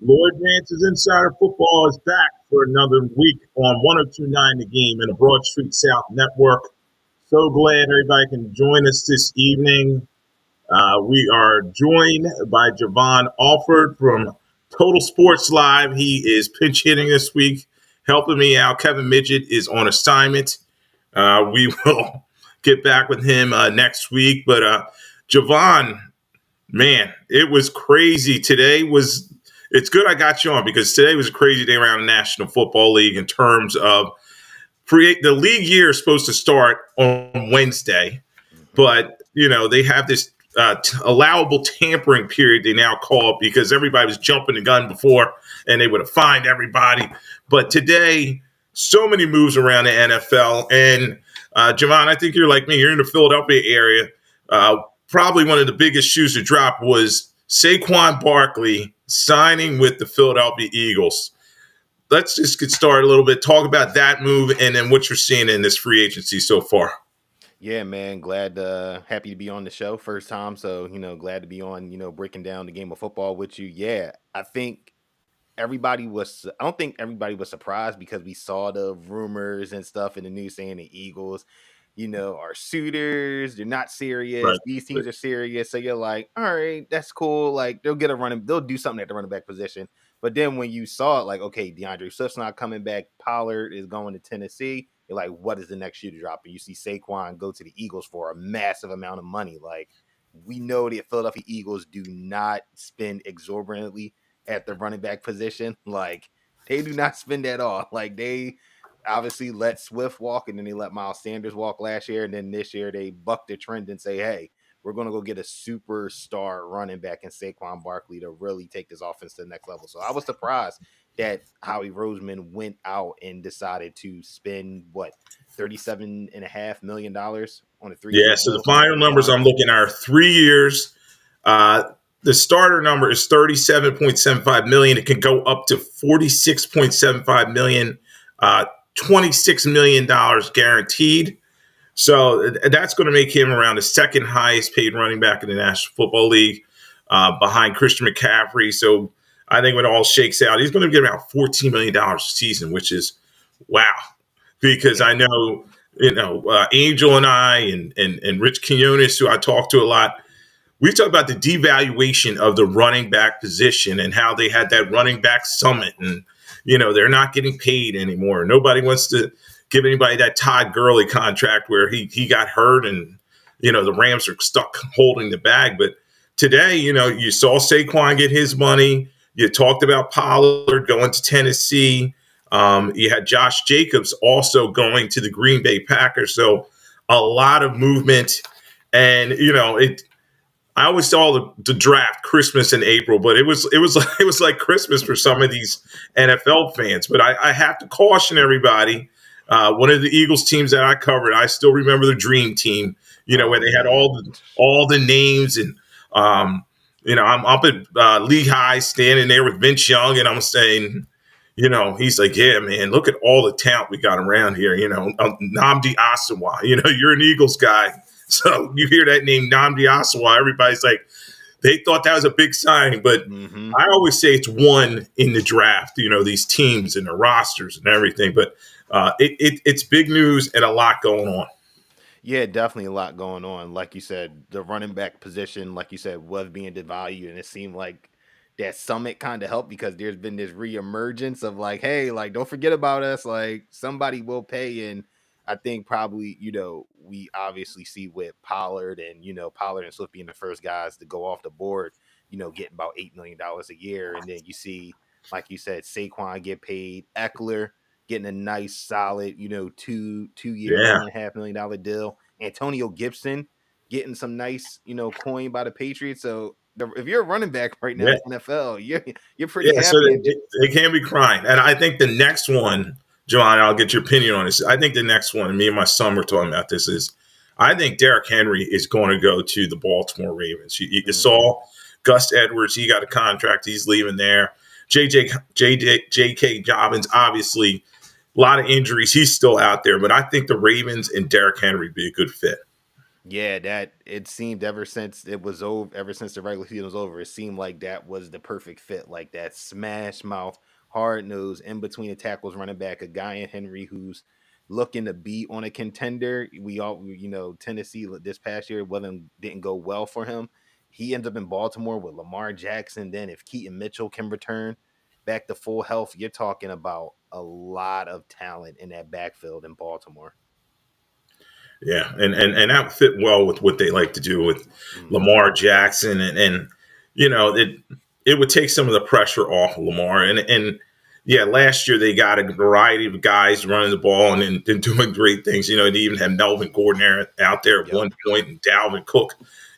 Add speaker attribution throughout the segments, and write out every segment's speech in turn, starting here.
Speaker 1: Lloyd Vance's Insider Football is back for another week on 1029 The Game and the Broad Street South Network. So glad everybody can join us this evening. We are joined by Javon Alford from Total Sports Live. He is pinch hitting this week, helping me out. Kevin Midget is on assignment. We will get back with him next week. But Javon, man, it was crazy. It's good I got you on because today was a crazy day around the National Football League in terms of the league year is supposed to start on Wednesday, but they have this allowable tampering period they now call it because everybody was jumping the gun before and they would have fined everybody. But today, so many moves around the NFL. And Javon, I think you're like me. You're in the Philadelphia area. Probably one of the biggest shoes to drop was Saquon Barkley signing with the Philadelphia Eagles. Let's just get started a little bit. Talk about that move and then what you're seeing in this free agency so far.
Speaker 2: Yeah, man. Happy to be on the show. First time. So, glad to be on, breaking down the game of football with you. Yeah, I don't think everybody was surprised because we saw the rumors and stuff in the news saying the Eagles, are suitors. They're not serious.
Speaker 1: Right.
Speaker 2: These teams are serious. So you're like, all right, that's cool. Like they'll do something at the running back position. But then when you saw it, like, okay, DeAndre Swift's not coming back. Pollard is going to Tennessee. You're like, what is the next shoe to drop? And you see Saquon go to the Eagles for a massive amount of money. Like, we know the Philadelphia Eagles do not spend exorbitantly at the running back position. Like, they do not spend at all. Like, they obviously let Swift walk and then they let Miles Sanders walk last year. And then this year they bucked the trend and say, hey, we're going to go get a superstar running back in Saquon Barkley to really take this offense to the next level. So I was surprised that Howie Roseman went out and decided to spend $37.5 million on a 3-year
Speaker 1: Yeah, so the final numbers I'm looking at are 3 years. The starter number is $37.75 million. It can go up to $46.75 million, $26 million guaranteed. So that's going to make him around the second highest paid running back in the National Football League, behind Christian McCaffrey. So I think when it all shakes out, he's going to get about $14 million a season, which is wow. Because I know, Angel and I and Rich Quinones, who I talk to a lot, we talk about the devaluation of the running back position and how they had that running back summit and, they're not getting paid anymore. Nobody wants to give anybody that Todd Gurley contract where he got hurt and, the Rams are stuck holding the bag. But today, you saw Saquon get his money. You talked about Pollard going to Tennessee. You had Josh Jacobs also going to the Green Bay Packers. So a lot of movement. And, I always saw the draft Christmas in April, but it was like Christmas for some of these NFL fans. But I have to caution everybody. One of the Eagles teams that I covered, I still remember the Dream Team. Where they had all the names, and I'm up at Lehigh standing there with Vince Young, and I'm saying, he's like, yeah, man, look at all the talent we got around here. Nnamdi Asomugha. You're an Eagles guy. So you hear that name, Nnamdi Asomugha, everybody's like, they thought that was a big signing. But I always say it's one in the draft, these teams and the rosters and everything. But it's big news and a lot going on.
Speaker 2: Yeah, definitely a lot going on. Like you said, the running back position, like you said, was being devalued. And it seemed like that summit kind of helped because there's been this reemergence of like, hey, like, don't forget about us. Like, somebody will pay. And I think probably, we obviously see with Pollard and, Pollard and Swift being the first guys to go off the board, getting about $8 million a year. And then you see, like you said, Saquon get paid, Eckler getting a nice solid, 2-year, $1.5 million deal. Antonio Gibson getting some nice, coin by the Patriots. So if you're a running back right now in the NFL, you're pretty happy.
Speaker 1: So they can be crying. And I think the next one, John, I'll get your opinion on this. I think the next one, and me and my son were talking about this, is I think Derrick Henry is going to go to the Baltimore Ravens. You saw Gus Edwards. He got a contract. He's leaving there. J.K. Dobbins, obviously, a lot of injuries. He's still out there. But I think the Ravens and Derrick Henry be a good fit.
Speaker 2: Yeah, that it seemed ever since it was over, ever since the regular season was over, it seemed like that was the perfect fit. Like that smash mouth, hard nose, in between the tackles, running back, a guy in Henry who's looking to be on a contender. Tennessee this past year wasn't didn't go well for him. He ends up in Baltimore with Lamar Jackson. Then if Keaton Mitchell can return back to full health, you're talking about a lot of talent in that backfield in Baltimore.
Speaker 1: Yeah, and that fit well with what they like to do with
Speaker 2: Mhm.
Speaker 1: Lamar Jackson, and it would take some of the pressure off of Lamar, and yeah, last year they got a variety of guys running the ball and doing great things. They even had Melvin Gordon out there at
Speaker 2: Yep.
Speaker 1: one point, and Dalvin Cook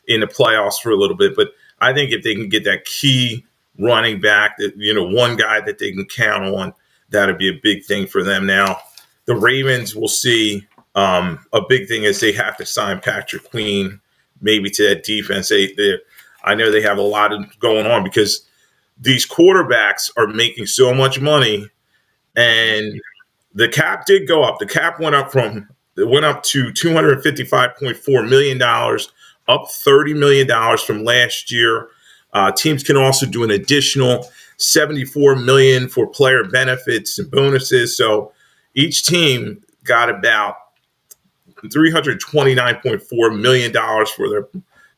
Speaker 1: in the playoffs for a little bit. But I think if they can get that key running back, that one guy that they can count on, that'd be a big thing for them. Now, the Ravens, will see. A big thing is they have to sign Patrick Queen, maybe to that defense. I know they have a lot of going on because these quarterbacks are making so much money,
Speaker 2: Mhm.
Speaker 1: and the cap did go up. The cap went up to $255.4 million, up $30 million from last year. Teams can also do an additional $74 million for player benefits and bonuses. So each team got about $329.4 million for their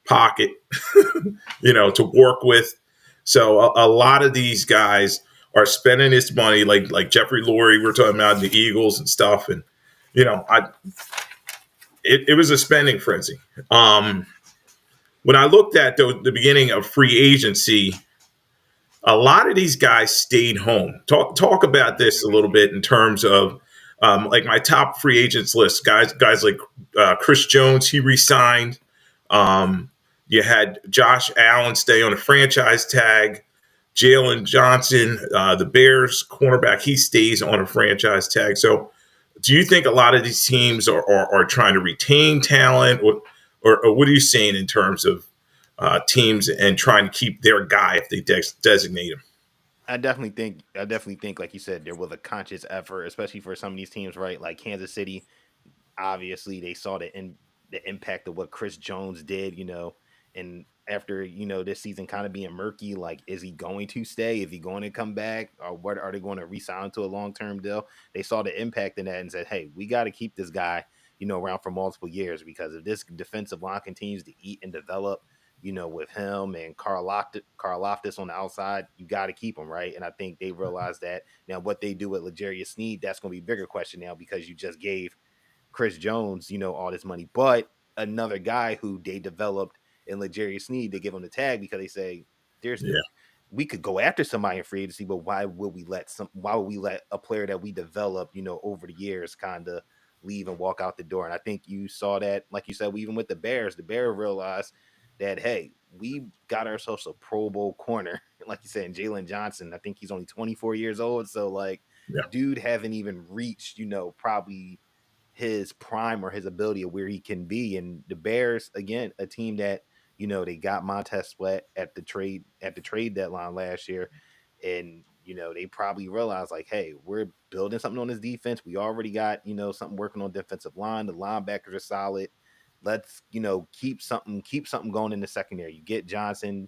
Speaker 1: pocket, to work with. So a lot of these guys are spending this money, like Jeffrey Lurie, we're talking about the Eagles and stuff, and you know, I it was a spending frenzy. When I looked at the beginning of free agency, a lot of these guys stayed home. Talk about this a little bit in terms of like my top free agents list. Guys like Chris Jones, he re-signed. You had Josh Allen stay on a franchise tag. Jalen Johnson, the Bears cornerback, he stays on a franchise tag. So, do you think a lot of these teams are trying to retain talent, or what are you saying in terms of teams and trying to keep their guy if they designate him?
Speaker 2: I definitely think, like you said, there was a conscious effort, especially for some of these teams, right? Like Kansas City, obviously they saw the impact of what Chris Jones did, and after this season kind of being murky, like is he going to stay? Is he going to come back? Or what are they going to re-sign to a long-term deal? They saw the impact in that and said, hey, we got to keep this guy, around for multiple years because if this defensive line continues to eat and develop, with him and Carl Loftus on the outside, you got to keep him, right? And I think they realized that. Now, what they do with L'Jarius Sneed, that's going to be a bigger question now because you just gave Chris Jones, all this money, but another guy who they developed in L'Jarius Sneed to give him the tag because they say there's
Speaker 1: Yeah,
Speaker 2: we could go after somebody in free agency, but why would we let a player that we developed, over the years kind of leave and walk out the door? And I think you saw that, like you said, even with the Bears realized that hey, we got ourselves a Pro Bowl corner, like you said, in Jalen Johnson. I think he's only 24 years old. So like
Speaker 1: yeah,
Speaker 2: dude haven't even reached, probably his prime or his ability of where he can be. And the Bears, again, a team that they got Montez Sweat at the trade deadline last year, and they probably realized like, hey, we're building something on this defense. We already got something working on defensive line. The linebackers are solid. Let's keep something going in the secondary. You get Johnson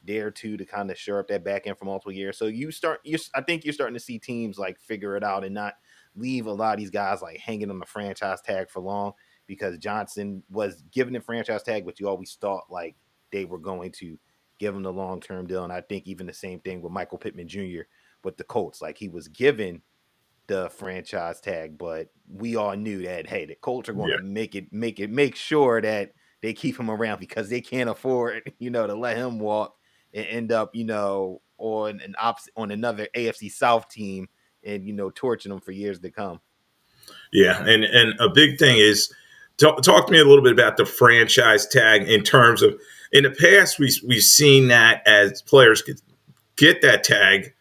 Speaker 2: there too to kind of shore up that back end for multiple years. So I think you're starting to see teams like figure it out and not leave a lot of these guys like hanging on the franchise tag for long because Johnson was given the franchise tag, but you always thought like they were going to give him the long term deal. And I think even the same thing with Michael Pittman Jr. with the Colts, like he was given the franchise tag, but we all knew that hey, the Colts are going
Speaker 1: yeah.
Speaker 2: to make sure that they keep him around because they can't afford, to let him walk and end up, on another AFC South team and torching them for years to come.
Speaker 1: Yeah, and a big thing is talk to me a little bit about the franchise tag in terms of in the past we've seen that as players get that tag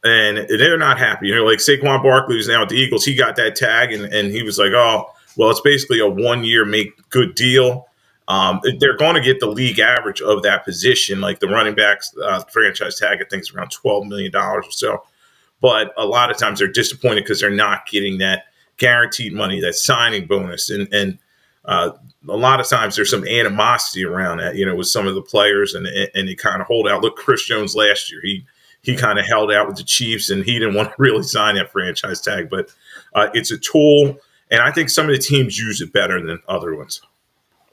Speaker 1: and they're not happy. Like Saquon Barkley who's now at the Eagles, he got that tag and he was like, oh, well, it's basically a 1 year make good deal. They're going to get the league average of that position, like the running backs franchise tag. I think is around $12 million or so. But a lot of times they're disappointed because they're not getting that guaranteed money, that signing bonus, and uh, a lot of times there's some animosity around that, with some of the players, and they kind of hold out. Look, Chris Jones last year, he kind of held out with the Chiefs, and he didn't want to really sign that franchise tag. But it's a tool, and I think some of the teams use it better than other ones.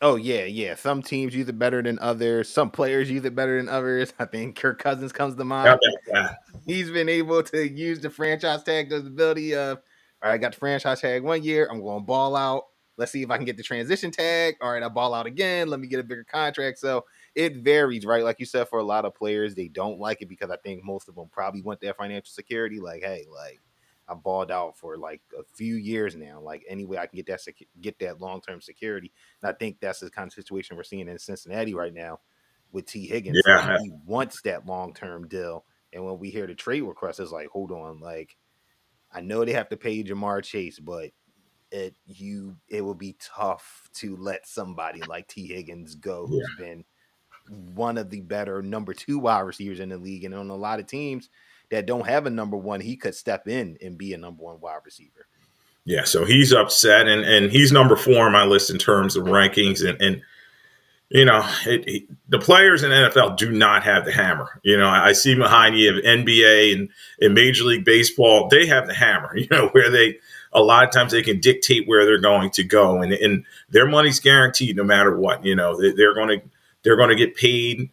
Speaker 2: Oh yeah, yeah. Some teams use it better than others. Some players use it better than others. I think Kirk Cousins comes to
Speaker 1: How
Speaker 2: mind.
Speaker 1: about that?
Speaker 2: He's been able to use the franchise tag, the ability of, all right, I got the franchise tag 1 year. I'm going to ball out. Let's see if I can get the transition tag. All right, I ball out again. Let me get a bigger contract. So it varies, right? Like you said, for a lot of players, they don't like it because I think most of them probably want that financial security. Like, hey, like I balled out for like a few years now. Like anyway, I can get that get that long term security. And I think that's the kind of situation we're seeing in Cincinnati right now with T. Higgins. Like
Speaker 1: Yeah,
Speaker 2: he wants that long term deal, and when we hear the trade request, it's like, hold on, like I know they have to pay Jamar Chase, but it will be tough to let somebody like T. Higgins go,
Speaker 1: yeah.
Speaker 2: who's been one of the better number 2 wide receivers in the league, and on a lot of teams that don't have a number 1, he could step in and be a number 1 wide receiver.
Speaker 1: Yeah, so he's upset, and he's number 4 on my list in terms of rankings, and the players in NFL do not have the hammer. I see behind you of NBA and Major League Baseball, they have the hammer. Where they a lot of times they can dictate where they're going to go, and their money's guaranteed no matter what. They're going to get paid.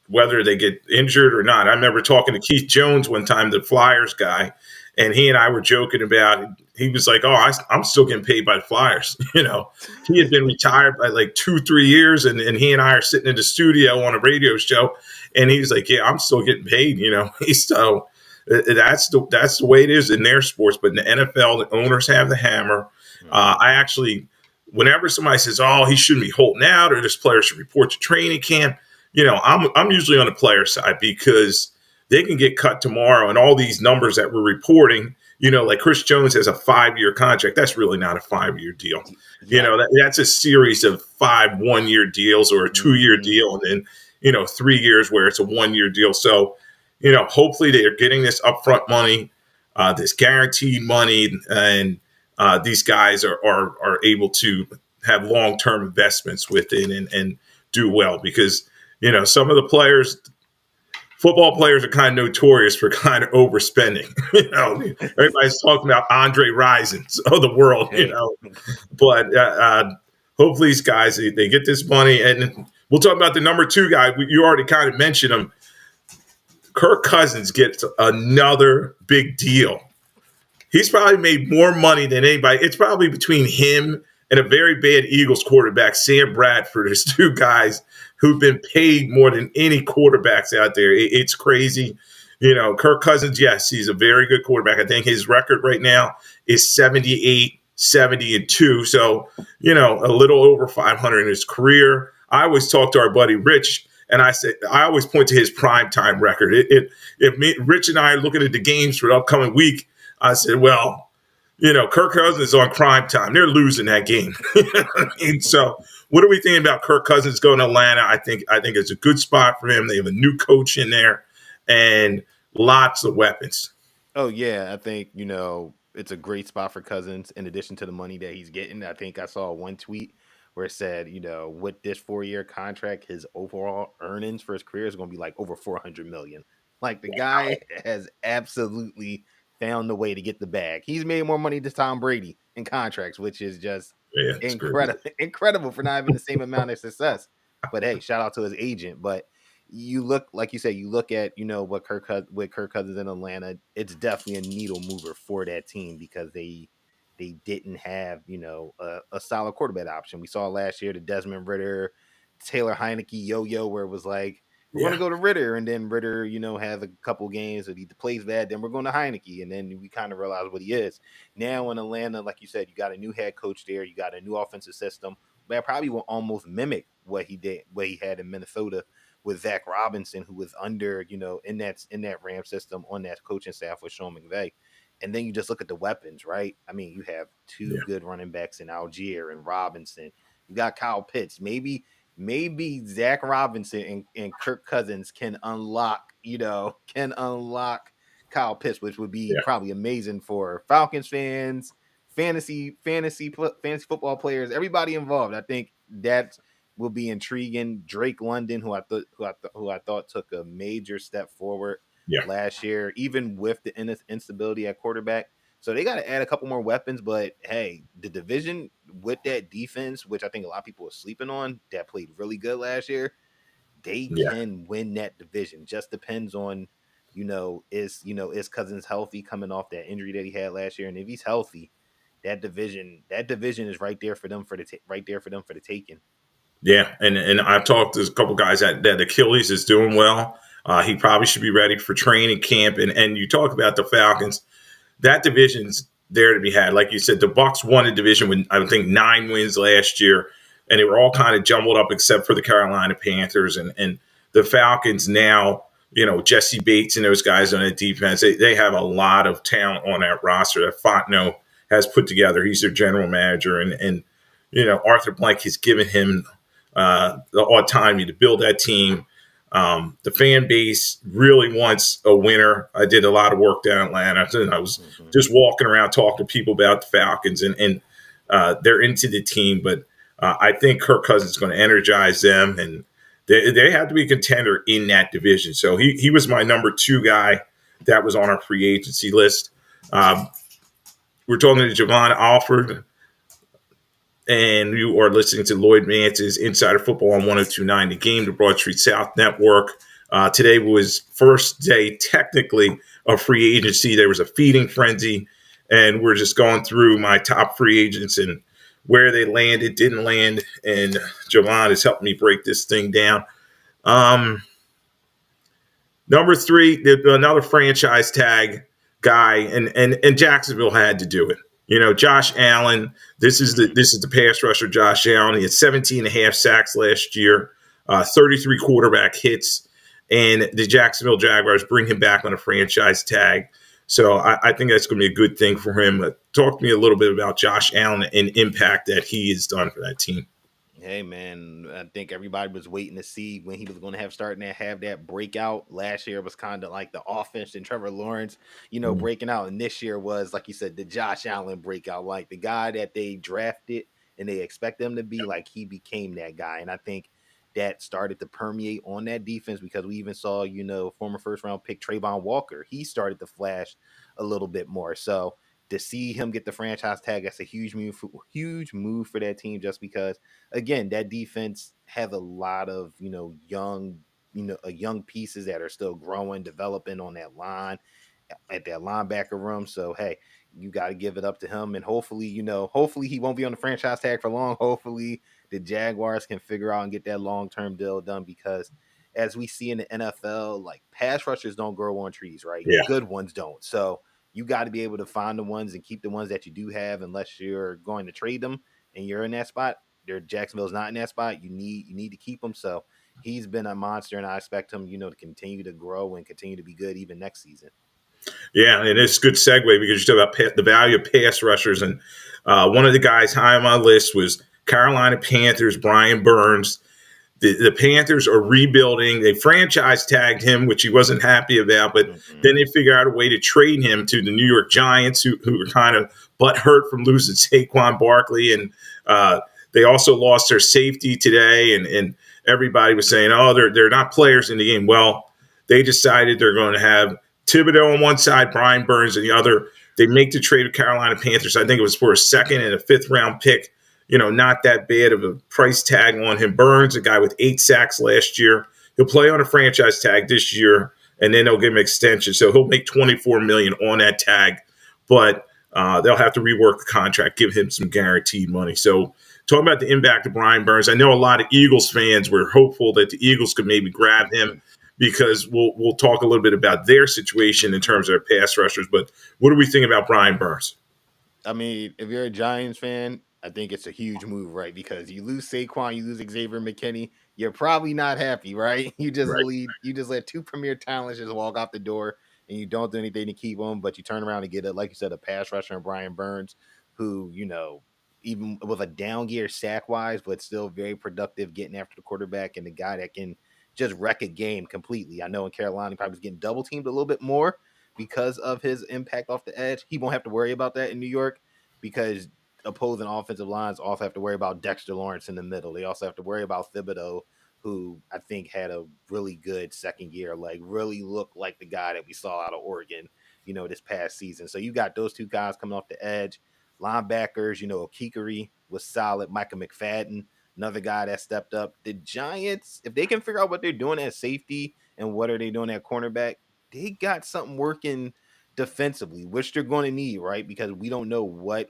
Speaker 1: Whether they get injured or not. I remember talking to Keith Jones one time, the Flyers guy, and he and I were joking about. He was like, "Oh, I'm still getting paid by the Flyers." He had been retired by like 2-3 years, and he and I are sitting in the studio on a radio show, and he was like, "Yeah, I'm still getting paid." So that's the way it is in their sports. But in the NFL, the owners have the hammer. I actually, whenever somebody says, "Oh, he shouldn't be holding out," or this player should report to training camp, I'm usually on the player side because they can get cut tomorrow, and all these numbers that we're reporting, like Chris Jones has a 5-year contract. That's really not a 5-year deal.
Speaker 2: Yeah.
Speaker 1: That's a series of 5 1-year deals or a 2-year deal, and then 3 years where it's a 1-year deal. So, hopefully they're getting this upfront money, this guaranteed money, and these guys are able to have long term investments with it and do well because some of the players, football players, are kind of notorious for kind of overspending. Everybody's talking about Andre Risons of the world,
Speaker 2: Hey.
Speaker 1: but hopefully these guys they get this money, and we'll talk about the number 2 guy. You already kind of mentioned him. Kirk Cousins gets another big deal. He's probably made more money than anybody. It's probably between him and a very bad Eagles quarterback, Sam Bradford. There's 2 guys who've been paid more than any quarterbacks out there. It's crazy. Kirk Cousins, yes, he's a very good quarterback. I think his record right now is 78, 70, and 2. So, a little over 500 in his career. I always talk to our buddy Rich, and I always point to his primetime record. If Rich and I are looking at the games for the upcoming week, I said, well, Kirk Cousins is on prime time. They're losing that game. So what are we thinking about Kirk Cousins going to Atlanta? I think it's a good spot for him. They have a new coach in there and lots of weapons.
Speaker 2: Oh yeah, I think it's a great spot for Cousins. In addition to the money that he's getting, I think I saw one tweet where it said, with this 4-year contract, his overall earnings for his career is going to be like over 400 million. Like the guy has absolutely found the way to get the bag. He's made more money than Tom Brady in contracts, which is just
Speaker 1: Yeah, it's great.
Speaker 2: incredible for not having the same amount of success. But hey, shout out to his agent. But you look, like you said, you look at what with Kirk Cousins in Atlanta, it's definitely a needle mover for that team because they didn't have a solid quarterback option. We saw last year the Desmond Ritter, Taylor Heineke yo-yo, where it was like, we're going to
Speaker 1: Yeah,
Speaker 2: go to Ritter, and then Ritter has a couple games that he plays bad, then we're going to Heineke, and then we kind of realize what he is. Now in Atlanta, like you said, you got a new head coach there, you got a new offensive system that probably will almost mimic what he had in Minnesota with Zach Robinson, who was under, in that Ram system on that coaching staff with Sean McVay. And then you just look at the weapons, right? I mean, you have 2
Speaker 1: yeah,
Speaker 2: good running backs in Algier and Robinson. You got Kyle Pitts. Maybe Zach Robinson and Kirk Cousins can unlock Kyle Pitts, which would be
Speaker 1: yeah,
Speaker 2: probably amazing for Falcons fans, fantasy football players, everybody involved. I think that will be intriguing. Drake London, who I thought took a major step forward
Speaker 1: Yeah.
Speaker 2: last year, even with the instability at quarterback. So they got to add a couple more weapons. But hey, the division with that defense, which I think a lot of people are sleeping on, that played really good last year, they
Speaker 1: Yeah.
Speaker 2: can win that division. Just depends on, is Cousins healthy coming off that injury that he had last year, and if he's healthy, that division is right there for them for the taking.
Speaker 1: Yeah, and I've talked to a couple guys that Achilles is doing well. He probably should be ready for training camp. And you talk about the Falcons. That division's there to be had. Like you said, the Bucks won a division with I think 9 wins last year, and they were all kind of jumbled up except for the Carolina Panthers and the Falcons. Now, Jesse Bates and those guys on the defense. They have a lot of talent on that roster that Fontenot has put together. He's their general manager, and Arthur Blank has given him the autonomy to build that team. The fan base really wants a winner. I did a lot of work down in Atlanta, and I was just walking around talking to people about the Falcons, and they're into the team. But I think Kirk Cousins is going to energize them, and they have to be a contender in that division. So he was my number 2 guy that was on our free agency list. We're talking to Javon Alford, and you are listening to Lloyd Vance's Insider Football on 102.9 The Game, the Broad Street South Network. Today was first day, technically, of free agency. There was a feeding frenzy, and we're just going through my top free agents and where they landed, didn't land, and Javon has helped me break this thing down. Number 3, another franchise tag guy, and Jacksonville had to do it. Josh Allen. This is the pass rusher, Josh Allen. He had 17 and a half sacks last year, 33 quarterback hits, and the Jacksonville Jaguars bring him back on a franchise tag. So I think that's going to be a good thing for him. Talk to me a little bit about Josh Allen and impact that he has done for that team.
Speaker 2: Hey man, I think everybody was waiting to see when he was going to have that breakout. Last year was kind of like the offense and Trevor Lawrence, breaking out, and this year was, like you said, the Josh Allen breakout, like the guy that they drafted and they expect them to be, like he became that guy, and I think that started to permeate on that defense because we even saw, former first round pick Trayvon Walker, he started to flash a little bit more. So to see him get the franchise tag, that's a huge move for that team, just because again, that defense has a lot of, young pieces that are still growing, developing on that line, at that linebacker room. So hey, you got to give it up to him, and hopefully he won't be on the franchise tag for long. Hopefully the Jaguars can figure out and get that long-term deal done, because as we see in the NFL, like pass rushers don't grow on trees, right?
Speaker 1: Yeah.
Speaker 2: Good ones don't. So you got to be able to find the ones and keep the ones that you do have, unless you're going to trade them and you're in that spot. Jacksonville's not in that spot. You need to keep him. So he's been a monster, and I expect him, to continue to grow and continue to be good even next season.
Speaker 1: Yeah, and it's a good segue because you talk about the value of pass rushers, and one of the guys high on my list was Carolina Panthers, Brian Burns. The Panthers are rebuilding. They franchise tagged him, which he wasn't happy about, but then they figure out a way to trade him to the New York Giants, who were kind of butthurt from losing Saquon Barkley, and they also lost their safety today, and everybody was saying, oh, they're not players in the game. Well, they decided they're going to have Thibodeau on one side, Brian Burns on the other. They make the trade of Carolina Panthers. I think it was for a second and a 5th round pick. Not that bad of a price tag on him. Burns, a guy with 8 sacks last year. He'll play on a franchise tag this year, and then they'll give him an extension. So he'll make $24 million on that tag, but they'll have to rework the contract, give him some guaranteed money. So talking about the impact of Brian Burns, I know a lot of Eagles fans were hopeful that the Eagles could maybe grab him, because we'll talk a little bit about their situation in terms of their pass rushers. But what do we think about Brian Burns?
Speaker 2: I mean, if you're a Giants fan, I think it's a huge move, right? Because you lose Saquon, you lose Xavier McKinney, you're probably not happy, right?
Speaker 1: Right.
Speaker 2: You just let 2 premier talents just walk out the door, and you don't do anything to keep them, but you turn around and get it, like you said, a pass rusher and Brian Burns, who, even with a down gear sack wise, but still very productive getting after the quarterback, and the guy that can just wreck a game completely. I know in Carolina, he probably was getting double teamed a little bit more because of his impact off the edge. He won't have to worry about that in New York. because opposing offensive lines also have to worry about Dexter Lawrence in the middle. They also have to worry about Thibodeau, who I think had a really good second year, like really looked like the guy that we saw out of Oregon, this past season. So you got those two guys coming off the edge. Linebackers, Okikari was solid. Micah McFadden, another guy that stepped up. The Giants, if they can figure out what they're doing at safety and what are they doing at cornerback, they got something working defensively, which they're going to need, right? Because we don't know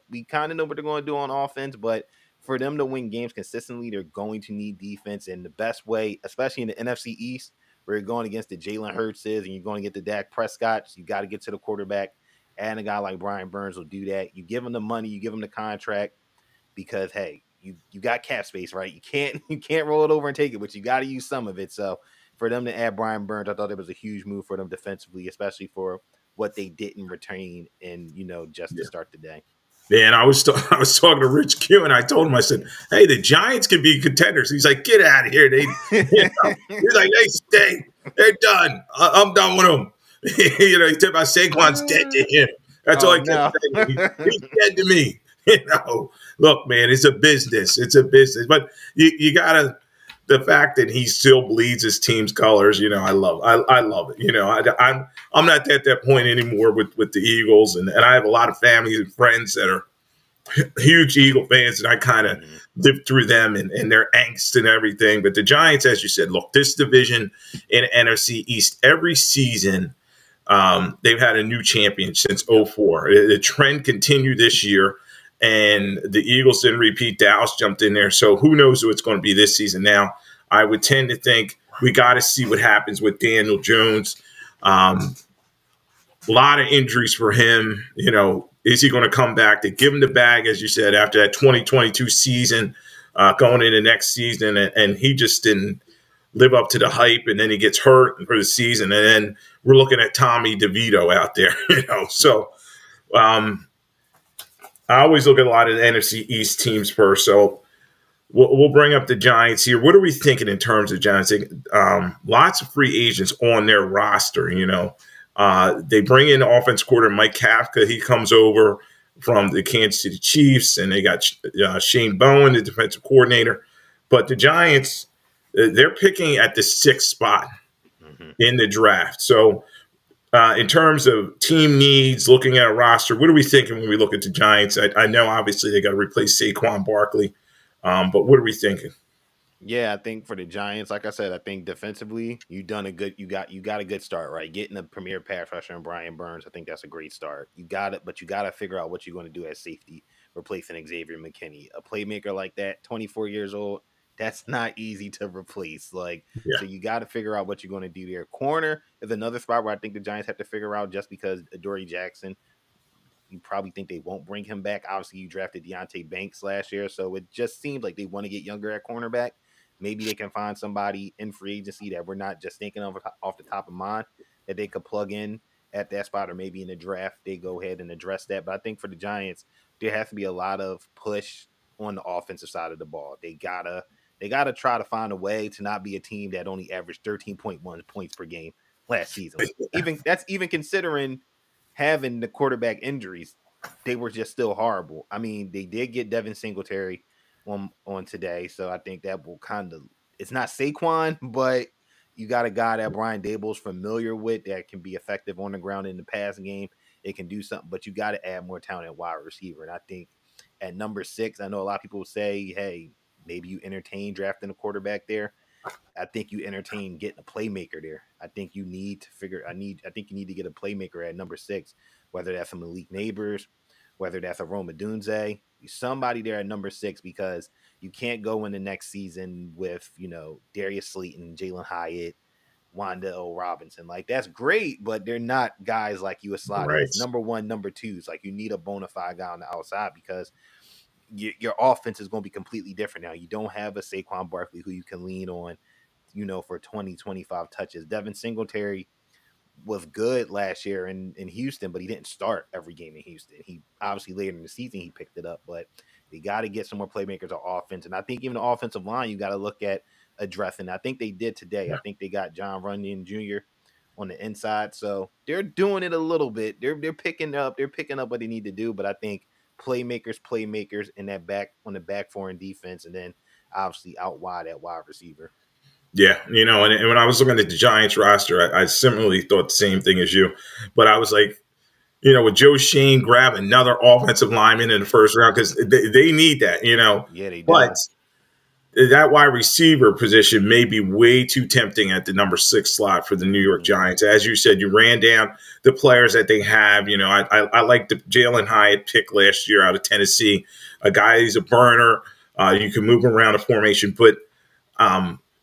Speaker 2: we kind of know what they're going to do on offense, but for them to win games consistently, they're going to need defense. And the best way, especially in the NFC East, where you're going against the Jalen Hurtses and you're going to get the Dak Prescotts, you got to get to the quarterback. And a guy like Brian Burns will do that. You give him the money, you give him the contract, because hey, you got cap space, right? You can't roll it over and take it, but you got to use some of it. So for them to add Brian Burns, I thought it was a huge move for them defensively, especially for what they didn't retain in just to
Speaker 1: Yeah.
Speaker 2: start the day.
Speaker 1: Man, I was talking to Rich Q, and I told him, I said, "Hey, the Giants can be contenders." He's like, "Get out of here!" He's like, "They stay. They're done. I'm done with them." He said about Saquon's dead to him. That's all
Speaker 2: Oh
Speaker 1: I kept
Speaker 2: no.
Speaker 1: saying. He's dead to me. Look, man, it's a business. It's a business, but you gotta. The fact that he still bleeds his team's colors, I love it. I'm not at that point anymore with the Eagles, and I have a lot of family and friends that are huge Eagle fans, and I kind of
Speaker 2: Mhm.
Speaker 1: lived through them and their angst and everything. But the Giants, as you said, look, this division in NFC East every season, they've had a new champion since
Speaker 2: Yep.
Speaker 1: '04. The trend continued this year, and the Eagles didn't repeat. Dallas jumped in there, so who knows who it's going to be this season. Now, I would tend to think we got to see what happens with Daniel Jones. A lot of injuries for him. Is he going to come back? To give him the bag, as you said, after that 2022 season, going into next season, and he just didn't live up to the hype, and then he gets hurt for the season, and then we're looking at Tommy DeVito out there. So um, I always look at a lot of the NFC East teams first. So we'll bring up the Giants here. What are we thinking in terms of Giants? Lots of free agents on their roster. They bring in offense coordinator Mike Kafka. He comes over from the Kansas City Chiefs, and they got Shane Bowen, the defensive coordinator. But the Giants, they're picking at the sixth spot
Speaker 2: Mhm.
Speaker 1: in the draft. So in terms of team needs, looking at a roster, what are we thinking when we look at the Giants? I know obviously they got to replace Saquon Barkley, but what are we thinking?
Speaker 2: Yeah, I think for the Giants, like I said, I think defensively you got a good start, right? Getting a premier pass rusher in Brian Burns, I think that's a great start. You got it, but you got to figure out what you're going to do at safety, replacing Xavier McKinney. A playmaker like that, 24 years old, that's not easy to replace. Like,
Speaker 1: Yeah,
Speaker 2: so you got to figure out what you're going to do there. Corner is another spot where I think the Giants have to figure out, just because Adoree Jackson, you probably think they won't bring him back. Obviously, you drafted Deontay Banks last year, so it just seems like they want to get younger at cornerback. Maybe they can find somebody in free agency that we're not just thinking of off the top of mind that they could plug in at that spot, or maybe in the draft they go ahead and address that. But I think for the Giants, there has to be a lot of push on the offensive side of the ball. They gotta try to find a way to not be a team that only averaged 13.1 points per game last season. Even considering having the quarterback injuries, they were just still horrible. I mean, they did get Devin Singletary on today, so I think that will kind of, it's not Saquon, but you got a guy that Brian Dable's familiar with that can be effective on the ground in the passing game. It can do something, but you got to add more talent at wide receiver. And I think at number 6, I know a lot of people will say, hey, maybe you entertain drafting a quarterback there. I think you entertain getting a playmaker there. I think you need to figure. I think you need to get a playmaker at number 6, whether that's a Malik Neighbors, whether that's a Roma Dunze, somebody there at number 6, because you can't go in the next season with Darius Slayton, Jalen Hyatt, Wandale Robinson. Like, that's great, but they're not guys like you would slot in
Speaker 1: right.
Speaker 2: as number 1, number 2s. Like, you need a bona fide guy on the outside, because your offense is going to be completely different now. You don't have a Saquon Barkley who you can lean on, for 20, 25 touches. Devin Singletary was good last year in Houston, but he didn't start every game in Houston. He obviously later in the season he picked it up, but they got to get some more playmakers on offense. And I think even the offensive line, you got to look at addressing. I think they did today. I
Speaker 1: Yeah.
Speaker 2: think they got John Runyon Jr. on the inside. So they're doing it a little bit. They're picking up what they need to do, but I think playmakers in that back on the back four in defense, and then obviously out wide at wide receiver.
Speaker 1: Yeah, and when I was looking at the Giants roster, I similarly thought the same thing as you. But I was like, with Joe Shane, grab another offensive lineman in the first round because they need that.
Speaker 2: Yeah, they
Speaker 1: But
Speaker 2: do.
Speaker 1: that wide receiver position may be way too tempting at the number 6 slot for the New York
Speaker 2: Mm-hmm.
Speaker 1: Giants. As you said, you ran down the players that they have. I like the Jalen Hyatt pick last year out of Tennessee, a guy who's a burner. You can move around a formation, but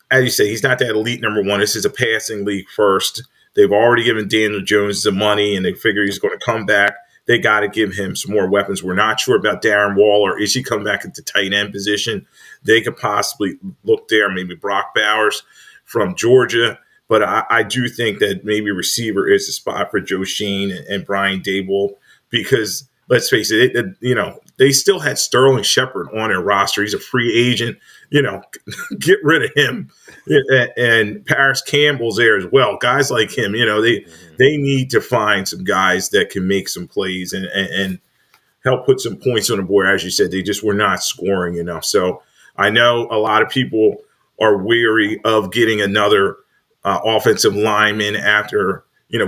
Speaker 1: as you say, he's not that elite number one. This is a passing league first. They've already given Daniel Jones the money, and they figure he's going to come back. They got to give him some more weapons. We're not sure about Darren Waller. Is he coming back at the tight end position? They could possibly look there, maybe Brock Bowers from Georgia. But I do think that maybe receiver is the spot for Joe Sheen and Brian Daboll because let's face it, they still had Sterling Shepard on their roster. He's a free agent. Get rid of him. And Paris Campbell's there as well. Guys like him, they need to find some guys that can make some plays and help put some points on the board. As you said, they just were not scoring enough. So I know a lot of people are weary of getting another offensive lineman after,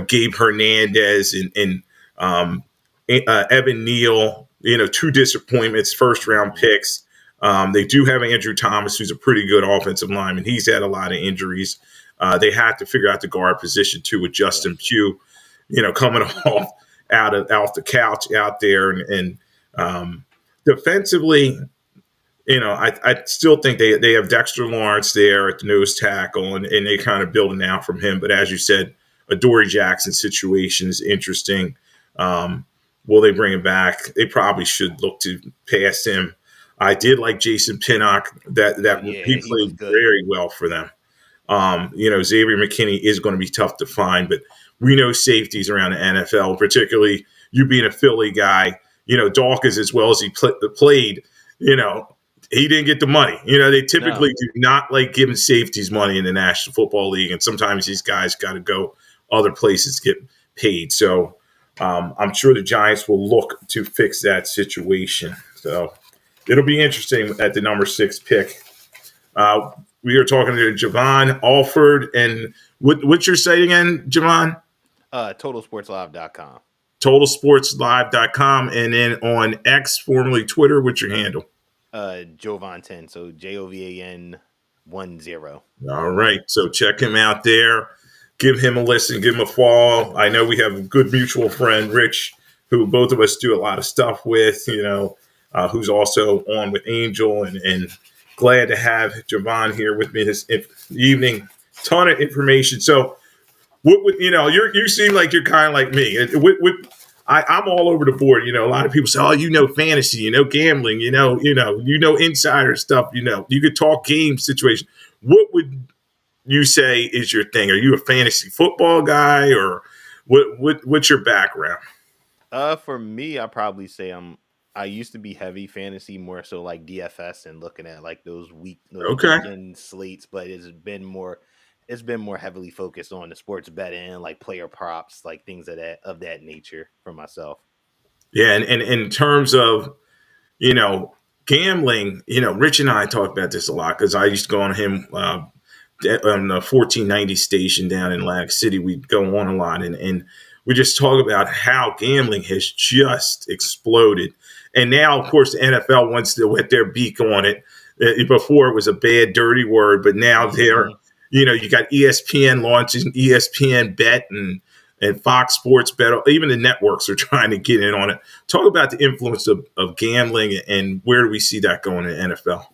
Speaker 1: Gabe Hernandez and Evan Neal, 2 disappointments, first round picks. They do have Andrew Thomas, who's a pretty good offensive lineman. He's had a lot of injuries. They had to figure out the guard position too with Justin Pugh, coming off off the couch out there, and defensively, I still think they have Dexter Lawrence there at the nose tackle, and they kind of building out from him. But as you said, a Dory Jackson situation is interesting. Will they bring him back? They probably should look to pass him. I did like Jason Pinnock. That he
Speaker 2: He was
Speaker 1: played
Speaker 2: good.
Speaker 1: very well for them. Xavier McKinney is going to be tough to find, but we know safeties around the NFL, particularly you being a Philly guy. Dawkins, as well as he played, he didn't get the money. They typically do not like giving safeties money in the National Football League, and sometimes these guys got to go other places to get paid. So I'm sure the Giants will look to fix that situation. So it'll be interesting at the number 6 pick. We are talking to Javon Alford, and what's your site again, Javon?
Speaker 2: TotalSportsLive.com.
Speaker 1: TotalSportsLive.com, and then on X, formerly Twitter, what's your handle?
Speaker 2: Jovan 10, so JOVAN 10.
Speaker 1: All right, so check him out there. Give him a listen, give him a follow. I know we have a good mutual friend, Rich, who both of us do a lot of stuff with, who's also on with Angel, and glad to have Javon here with me this evening. Ton of information. So, what would you seem like you're kind of like me. I'm all over the board. A lot of people say, "Oh, fantasy, gambling, insider stuff. You could talk game situation." What would you say is your thing? Are you a fantasy football guy, or what's your background?
Speaker 2: For me, I probably say I used to be heavy fantasy, more so like DFS and looking at like those
Speaker 1: Okay.
Speaker 2: weekend slates, but it's been more heavily focused on the sports betting, like player props, like things of that nature for myself.
Speaker 1: Yeah, and in terms of gambling, Rich and I talk about this a lot because I used to go on him on the 1490 station down in Atlantic City. We'd go on a lot, and we just talk about how gambling has just exploded. And now, of course, the NFL wants to wet their beak on it. Before it was a bad, dirty word, but now they're, you got ESPN launching ESPN Bet and Fox Sports Bet. Even the networks are trying to get in on it. Talk about the influence of gambling and where do we see that going in the NFL?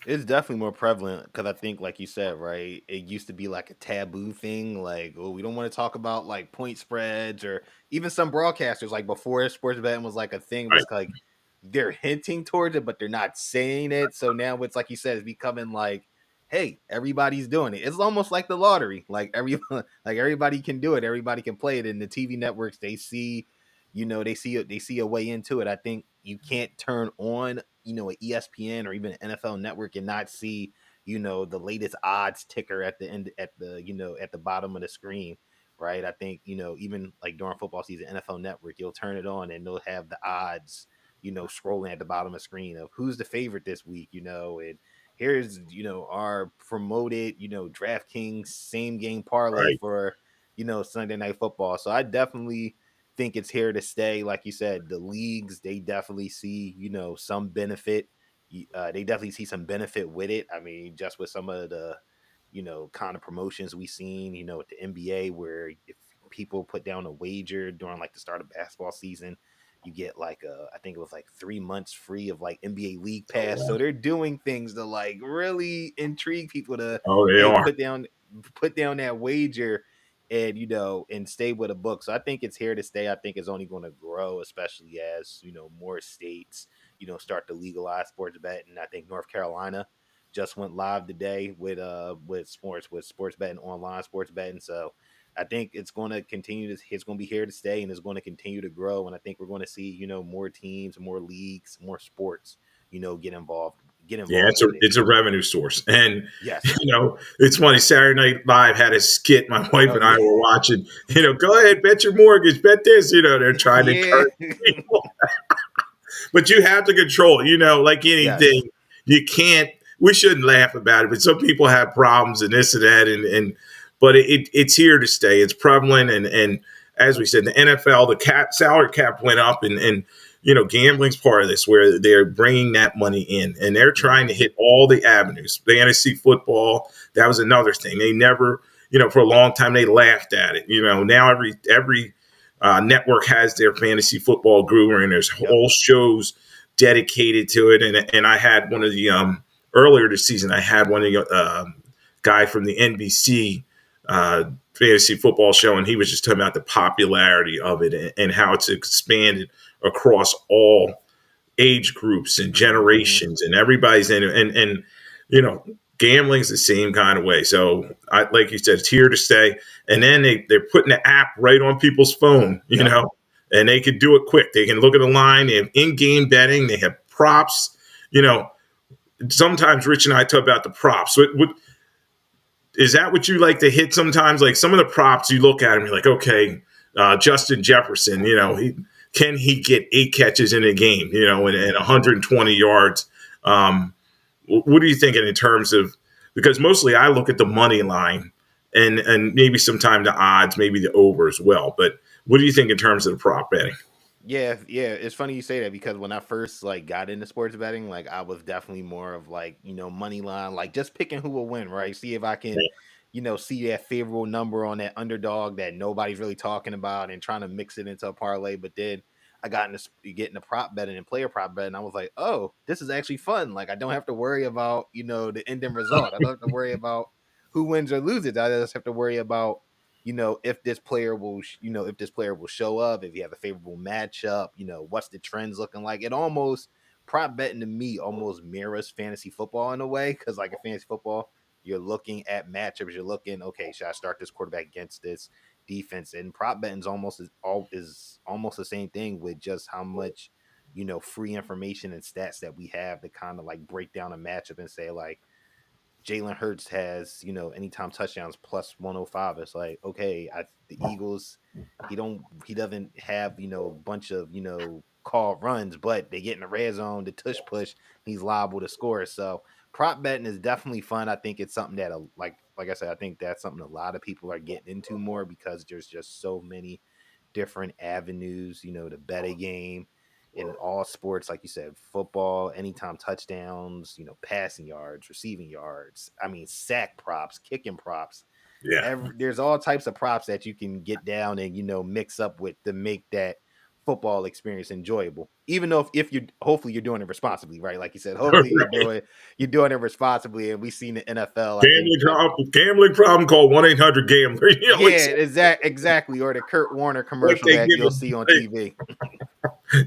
Speaker 2: It's definitely more prevalent because I think, like you said, right, it used to be like a taboo thing. Like, oh, we don't want to talk about like point spreads, or even some broadcasters, like before sports betting was like a thing,
Speaker 1: Right.
Speaker 2: was like they're hinting towards it, but they're not saying it. So now it's like you said, it's becoming like, hey, everybody's doing it. It's almost like the lottery. Like everybody can do it. Everybody can play it. And the TV networks, they see, they see a way into it. I think you can't turn on, an ESPN or even an NFL network and not see, the latest odds ticker at the end, at the, at the bottom of the screen. Right. I think, even like during football season, NFL network, you'll turn it on and they'll have the odds scrolling at the bottom of the screen of who's the favorite this week, and here's, our promoted, DraftKings same game parlay
Speaker 1: Right.
Speaker 2: for, Sunday Night Football. So I definitely think it's here to stay. Like you said, the leagues, they definitely see, some benefit. They definitely see some benefit with it. I mean, just with some of the, kind of promotions we've seen, with the NBA, where if people put down a wager during like the start of basketball season, you get like I think it was like 3 months free of like NBA League
Speaker 1: Oh,
Speaker 2: Pass.
Speaker 1: wow.
Speaker 2: So they're doing things to like really intrigue people to,
Speaker 1: Oh, they
Speaker 2: hey,
Speaker 1: are.
Speaker 2: put down that wager and and stay with a book. So I think it's here to stay. I think it's only going to grow, especially as more states start to legalize sports betting. I think North Carolina just went live today with sports betting, online sports betting. So I think it's going to continue to, it's going to be here to stay, and it's going to continue to grow. And I think we're going to see more teams, more leagues, more sports get
Speaker 1: Yeah,
Speaker 2: involved with it.
Speaker 1: it's a revenue source. And
Speaker 2: Yes.
Speaker 1: it's funny, Saturday Night Live had a skit my wife
Speaker 2: Oh
Speaker 1: and I
Speaker 2: yeah.
Speaker 1: were watching, go ahead, bet your mortgage, bet this, they're trying to
Speaker 2: Yeah.
Speaker 1: encourage people. But you have to control it, like
Speaker 2: Yes.
Speaker 1: anything. You can't, we shouldn't laugh about it, but some people have problems and this and that. But it's here to stay. It's prevalent. And as we said, the NFL, the salary cap went up and gambling's part of this, where they're bringing that money in and they're trying to
Speaker 2: Mhm.
Speaker 1: hit all the avenues. Fantasy football, that was another thing. They never, for a long time, they laughed at it. Now every network has their fantasy football guru, and there's
Speaker 2: Yep.
Speaker 1: whole shows dedicated to it. And I had one of the earlier this season, I had one of the guy from the NBC fantasy football show, and he was just talking about the popularity of it and how it's expanded across all age groups and
Speaker 2: Mhm.
Speaker 1: generations, and everybody's in it. And gambling's the same kind of way. So like you said, it's here to stay. And then they're putting the app right on people's phone,
Speaker 2: Yep.
Speaker 1: and they can do it quick. They can look at the line. They have in-game betting. They have props. Sometimes Rich and I talk about the props. Is that what you like to hit sometimes? Like some of the props, you look at them, you're like, okay, Justin Jefferson, can he get 8 catches in a game, and 120 yards? What are you thinking in terms of, because mostly I look at the money line and maybe sometimes the odds, maybe the over as well. But what do you think in terms of the prop betting?
Speaker 2: Yeah, yeah. It's funny you say that because when I first like got into sports betting, like I was definitely more of like, money line, like just picking who will win, right? See if I can, see that favorable number on that underdog that nobody's really talking about and trying to mix it into a parlay. But then I got into getting the prop betting and player prop betting. I was like, oh, this is actually fun. Like I don't have to worry about, the ending result. I don't have to worry about who wins or loses. I just have to worry about if this player will, if this player will show up, if you have a favorable matchup, what's the trends looking like. It almost, prop betting to me almost mirrors fantasy football in a way, because like in fantasy football, you're looking at matchups. You're looking, okay, should I start this quarterback against this defense? And prop betting is almost the same thing, with just how much free information and stats that we have to kind of like break down a matchup and say like, Jalen Hurts has, anytime touchdowns plus 105. It's like, okay, the Eagles, he doesn't have, a bunch of, called runs, but they get in the red zone, the tush push, he's liable to score. So prop betting is definitely fun. I think it's something that, like I said, I think that's something a lot of people are getting into more, because there's just so many different avenues, to bet a game in all sports, like you said, football, anytime touchdowns, passing yards, receiving yards. I mean, sack props, kicking props.
Speaker 1: Yeah.
Speaker 2: There's all types of props that you can get down and mix up with to make that football experience enjoyable. Even though if you, hopefully you're doing it responsibly, right? Like you said, hopefully
Speaker 1: Right.
Speaker 2: you're doing it responsibly. And we've seen the NFL. I think
Speaker 1: Gambling problem, call 1-800-GAMBLER.
Speaker 2: yeah, exactly. Or the Kurt Warner
Speaker 1: Like
Speaker 2: commercial
Speaker 1: they
Speaker 2: that
Speaker 1: give
Speaker 2: you'll see on
Speaker 1: them,
Speaker 2: TV.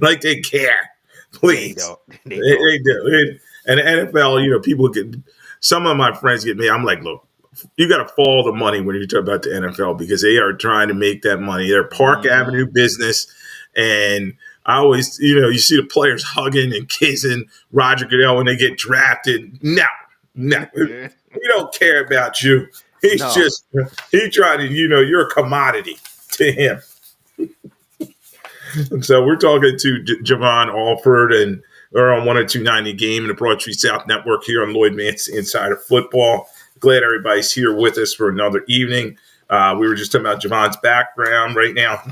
Speaker 1: like they care.
Speaker 2: Yeah, they
Speaker 1: Please.
Speaker 2: don't. They don't.
Speaker 1: They do. And the NFL, people get, some of my friends get me. I'm like, look, you got to follow the money when you talk about the NFL, because they are trying to make that money. They're Park
Speaker 2: Hmm.
Speaker 1: Avenue business. And I always, you see the players hugging and kissing Roger Goodell when they get drafted. No, no. We don't care about you. He's
Speaker 2: No.
Speaker 1: just, he tried to, you're a commodity to him. So we're talking to Javon Alford, and we're on 102.90 Game and the Broad Street South Network here on Lloyd Vance Insider Football. Glad everybody's here with us for another evening. We were just talking about Javon's background right now.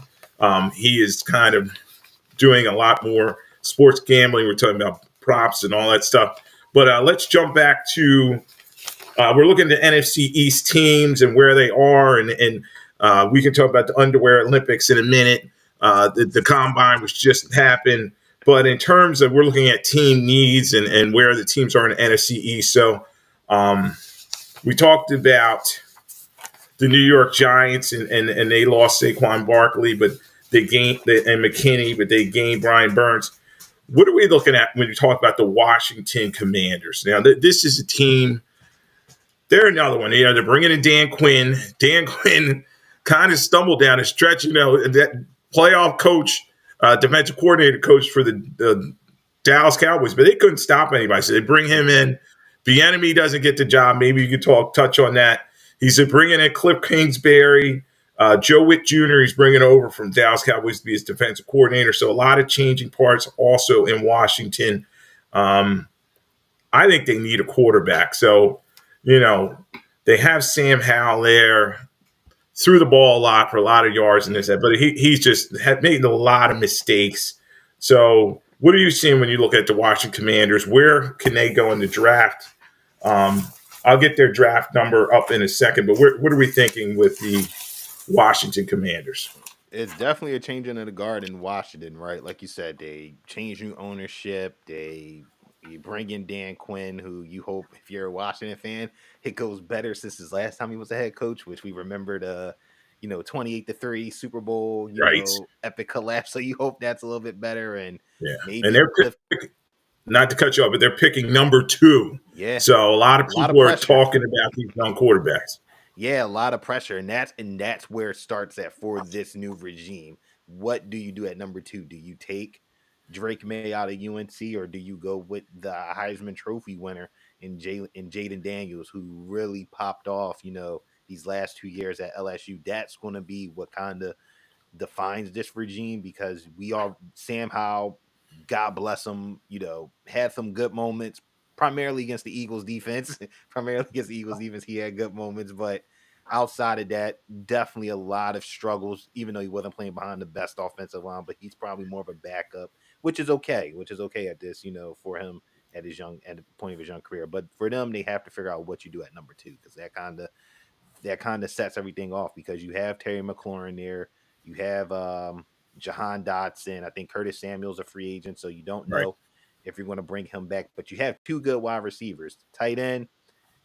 Speaker 1: He is kind of doing a lot more sports gambling. We're talking about props and all that stuff. But let's jump back to we're looking at the NFC East teams and where they are, and we can talk about the underwear Olympics in a minute. The combine was just happened, but in terms of we're looking at team needs and where the teams are in the NFC East. So we talked about the New York Giants, and they lost Saquon Barkley, but they gained and McKinney, but they gained Brian Burns. What are we looking at when you talk about the Washington Commanders? Now, this is a team. They're another one. They're bringing in Dan Quinn. Dan Quinn kind of stumbled down a stretch. That playoff coach, defensive coordinator coach for the Dallas Cowboys, but they couldn't stop anybody. So they bring him in. The enemy doesn't get the job. Maybe you could touch on that. He's bringing in Cliff Kingsbury, Joe Witt Jr. He's bringing over from Dallas Cowboys to be his defensive coordinator. So a lot of changing parts also in Washington. I think they need a quarterback. So, they have Sam Howell there, threw the ball a lot for a lot of yards and this, but he's just had made a lot of mistakes. So, what are you seeing when you look at the Washington Commanders? Where can they go in the draft? I'll get their draft number up in a second, but what are we thinking with the Washington Commanders?
Speaker 2: It's definitely a changing of the guard in Washington, right? Like you said, they change new ownership. You bring in Dan Quinn, who you hope, if you're a Washington fan, it goes better since his last time he was a head coach, which we remembered 28-3 Super Bowl,
Speaker 1: Right.
Speaker 2: epic collapse. So you hope that's a little bit better, and
Speaker 1: Yeah. And
Speaker 2: maybe
Speaker 1: they're not to cut you off, but they're picking number 2.
Speaker 2: yeah,
Speaker 1: So a lot of
Speaker 2: a lot of
Speaker 1: people are
Speaker 2: pressure.
Speaker 1: talking about these young quarterbacks.
Speaker 2: Yeah, a lot of pressure, and that's where it starts at for this new regime. What do you do at number 2? Do you take Drake May out of UNC, or do you go with the Heisman Trophy winner in Jaden Daniels, who really popped off, these last 2 years at LSU? That's going to be what kind of defines this regime, because we are Sam Howell, God bless him, had some good moments, primarily against the Eagles defense. Primarily against the Eagles defense, he had good moments, but outside of that, definitely a lot of struggles, even though he wasn't playing behind the best offensive line, but he's probably more of a backup, which is okay at this, for him at the point of his young career. But for them, they have to figure out what you do at number 2, because that kind of sets everything off, because you have Terry McLaurin there. You have Jahan Dotson. I think Curtis Samuel's a free agent, so you don't
Speaker 1: Right.
Speaker 2: know if you're going to bring him back. But you have 2 good wide receivers. Tight end,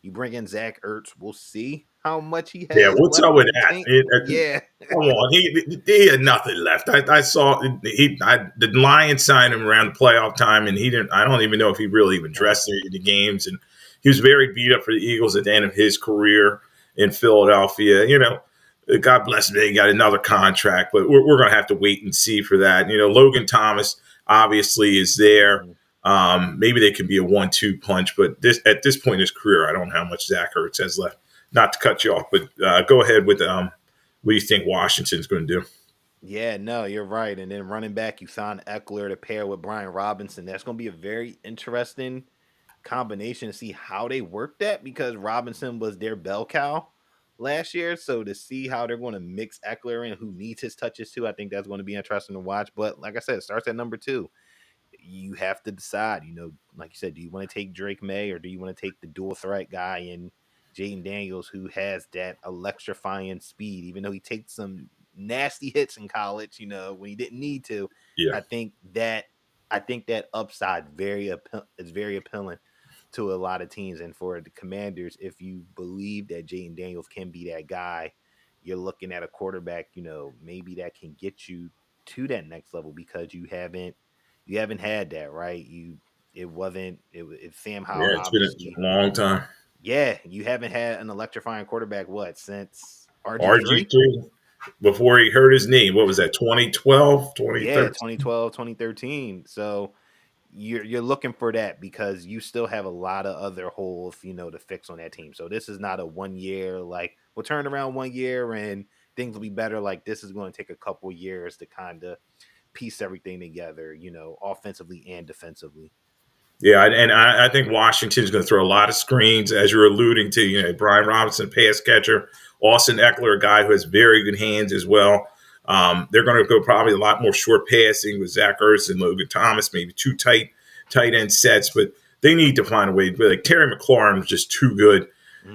Speaker 2: you bring in Zach Ertz. We'll see how much he
Speaker 1: Yeah,
Speaker 2: has
Speaker 1: what's
Speaker 2: left
Speaker 1: up with
Speaker 2: in the
Speaker 1: that?
Speaker 2: tank. Yeah.
Speaker 1: Come on, he had nothing left. I saw the Lions signed him around the playoff time, and he didn't. I don't even know if he really even dressed in the games, and he was very beat up for the Eagles at the end of his career in Philadelphia. God bless him, he got another contract, but we're going to have to wait and see for that. Logan Thomas obviously is there.
Speaker 2: Mhm.
Speaker 1: Maybe they can be a 1-2 punch, but at this point in his career, I don't know how much Zach Ertz has left. Not to cut you off, but go ahead with what do you think Washington's going to do?
Speaker 2: Yeah, no, you're right. And then running back, you signed Eckler to pair with Brian Robinson. That's going to be a very interesting combination to see how they work that, because Robinson was their bell cow last year. So to see how they're going to mix Eckler in, who needs his touches too, I think that's going to be interesting to watch. But like I said, it starts at number 2. You have to decide, like you said, do you want to take Drake May, or do you want to take the dual threat guy in Jaden Daniels, who has that electrifying speed, even though he takes some nasty hits in college, when he didn't need to.
Speaker 1: Yeah,
Speaker 2: I think that upside is very appealing to a lot of teams. And for the Commanders, if you believe that Jaden Daniels can be that guy, you're looking at a quarterback, maybe that can get you to that next level, because you haven't had that, right? It's Sam Howell,
Speaker 1: yeah, it's been
Speaker 2: obviously.
Speaker 1: a long time.
Speaker 2: Yeah, you haven't had an electrifying quarterback since RG3.
Speaker 1: RG3 before he hurt his knee. What was that? 2012,
Speaker 2: Yeah,
Speaker 1: 2013.
Speaker 2: 2012, 2013. So you're looking for that, because you still have a lot of other holes, to fix on that team. So this is not a 1 year, like, we'll turn around 1 year and things will be better. Like, this is going to take a couple years to kind of piece everything together, offensively and defensively.
Speaker 1: Yeah, and I think Washington's going to throw a lot of screens, as you're alluding to. Brian Robinson, pass catcher, Austin Eckler, a guy who has very good hands as well. They're going to go probably a lot more short passing with Zach Ertz and Logan Thomas, maybe two tight end sets, but they need to find a way. Like Terry McLaurin was just too good.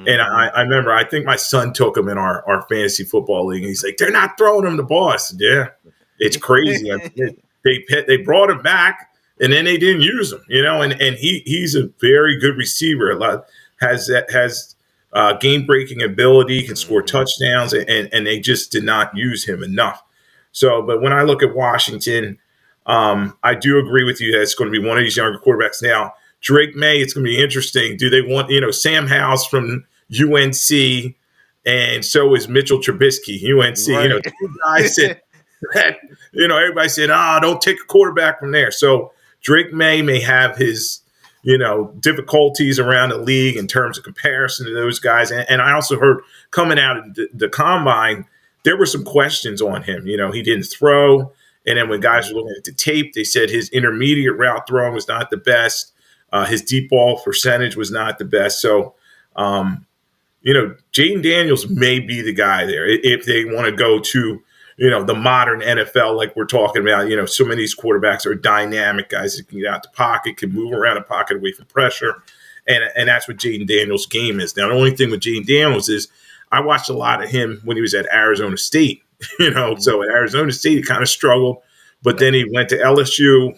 Speaker 1: And I remember, I think my son took him in our fantasy football league. And he's like, they're not throwing him the ball. I said, yeah, it's crazy. I mean, they brought him back, and then they didn't use him, and he's a very good receiver. Has game breaking ability, can score touchdowns, and they just did not use him enough. So, but when I look at Washington, I do agree with you that it's going to be one of these younger quarterbacks. Now, Drake May, it's going to be interesting. Do they want, Sam Howell's from UNC, and so is Mitchell Trubisky, UNC.
Speaker 2: Right.
Speaker 1: Two guys that everybody said, don't take a quarterback from there. So Drake may have his, difficulties around the league in terms of comparison to those guys. And I also heard coming out of the combine, there were some questions on him. He didn't throw. And then when guys were looking at the tape, they said his intermediate route throwing was not the best. His deep ball percentage was not the best. So, Jaden Daniels may be the guy there if they want to go to, the modern NFL like we're talking about. So many of these quarterbacks are dynamic guys that can get out the pocket, can move around the pocket away from pressure. And that's what Jaden Daniels' game is. Now, the only thing with Jaden Daniels is I watched a lot of him when he was at Arizona State. So at Arizona State, he kind of struggled. But then he went to LSU,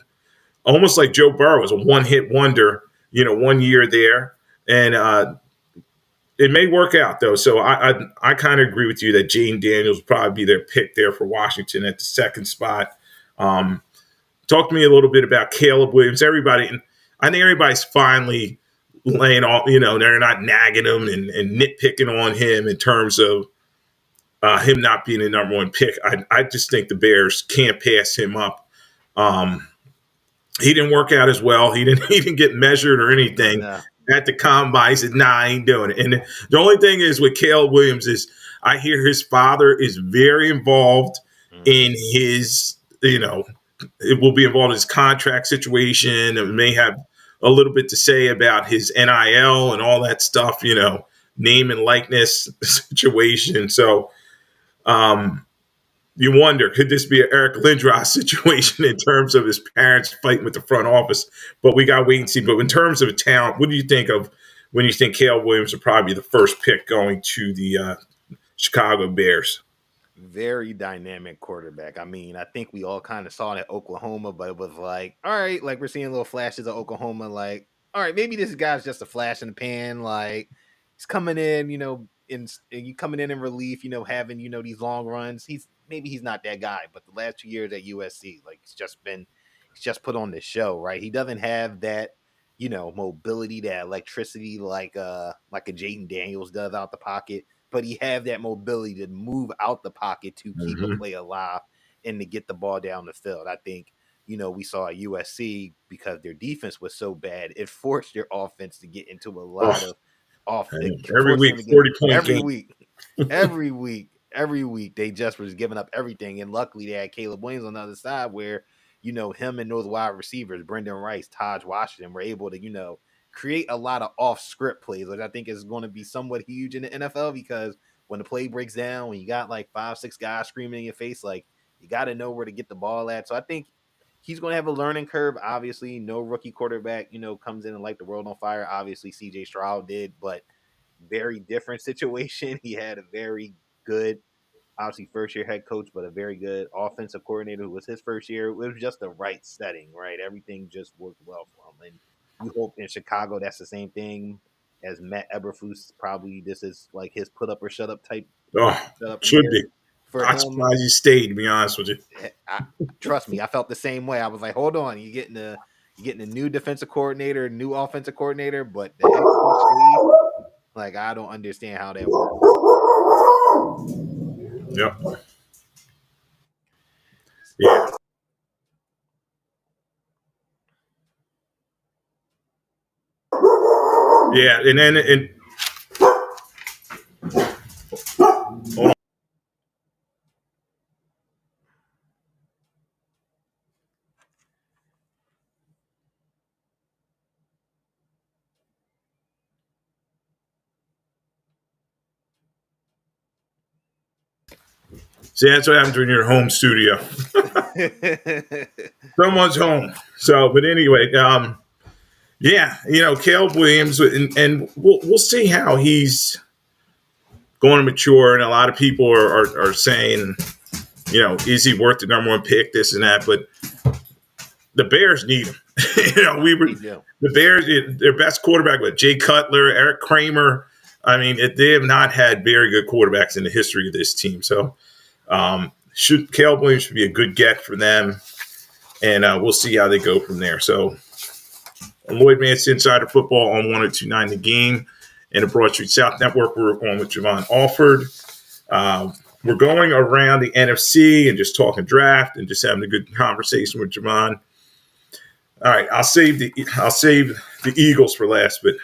Speaker 1: almost like Joe Burrow, was a one-hit wonder, 1 year there. And it may work out, though. So I kind of agree with you that Jaden Daniels would probably be their pick there for Washington at the second spot. Talk to me a little bit about Caleb Williams. I think everybody's finally laying off, they're not nagging him and nitpicking on him in terms of him not being the number one pick. I just think the Bears can't pass him up. He didn't work out as well. He didn't get measured or anything.
Speaker 2: No.
Speaker 1: At the combine. He said, I ain't doing it. And the only thing is with Caleb Williams is I hear his father is very involved in his, it will be involved in his contract situation and may have a little bit to say about his NIL and all that stuff, name and likeness situation. So you wonder, could this be an Eric Lindros situation in terms of his parents fighting with the front office? But we got to wait and see. But in terms of talent, what do you think of when you think Caleb Williams would probably be the first pick going to the Chicago Bears?
Speaker 2: Very dynamic quarterback. I mean, I think we all kind of saw it at Oklahoma, but it was like, all right, like we're seeing little flashes of Oklahoma. Like, all right, maybe this guy's just a flash in the pan. Like, he's coming in, you coming in relief, having, these long runs. Maybe he's not that guy, but the last 2 years at USC, like he's just put on the show, right? He doesn't have that, mobility, that electricity like a Jaden Daniels does out the pocket, but he have that mobility to move out the pocket to keep a play alive and to get the ball down the field. I think, we saw at USC because their defense was so bad, it forced their offense to get into a lot of
Speaker 1: every week, 40-point game.
Speaker 2: Every week they just was giving up everything, and luckily they had Caleb Williams on the other side where him and those wide receivers, Brendan Rice, Taj Washington, were able to create a lot of off script plays, which I think is going to be somewhat huge in the NFL, because when the play breaks down, when you got like 5-6 guys screaming in your face, like you got to know where to get the ball at. So I think he's going to have a learning curve. Obviously, no rookie quarterback comes in and light the world on fire. Obviously CJ Stroud did, but very different situation. He had a very good, obviously first-year head coach, but a very good offensive coordinator who was his first year. It was just the right setting, right? Everything just worked well for him. And you hope in Chicago that's the same thing as Matt Eberflus. Probably this is like his put up or shut up type.
Speaker 1: Should be. I'm surprised he stayed, to be honest with you.
Speaker 2: Trust me, I felt the same way. I was like, hold on, you're getting a new defensive coordinator, new offensive coordinator, but the head coach stays. Like, I don't understand how that works.
Speaker 1: Yep. Yeah. Yeah, and then hold on. See, that's what happens when you're home studio. Someone's home. So, but anyway, yeah, Caleb Williams, and we'll see how he's going to mature. And a lot of people are saying, is he worth the number one pick? This and that, but the Bears need him. The Bears, their best quarterback with Jay Cutler, Eric Kramer. I mean, they have not had very good quarterbacks in the history of this team. So, Caleb Williams should be a good get for them, and we'll see how they go from there. So, Lloyd Vance Insider Football on 102.9 The Game and the Broad Street South Network. We're on with Javon Alford. We're going around the NFC and just talking draft and just having a good conversation with Javon. All right, I'll save the Eagles for last, but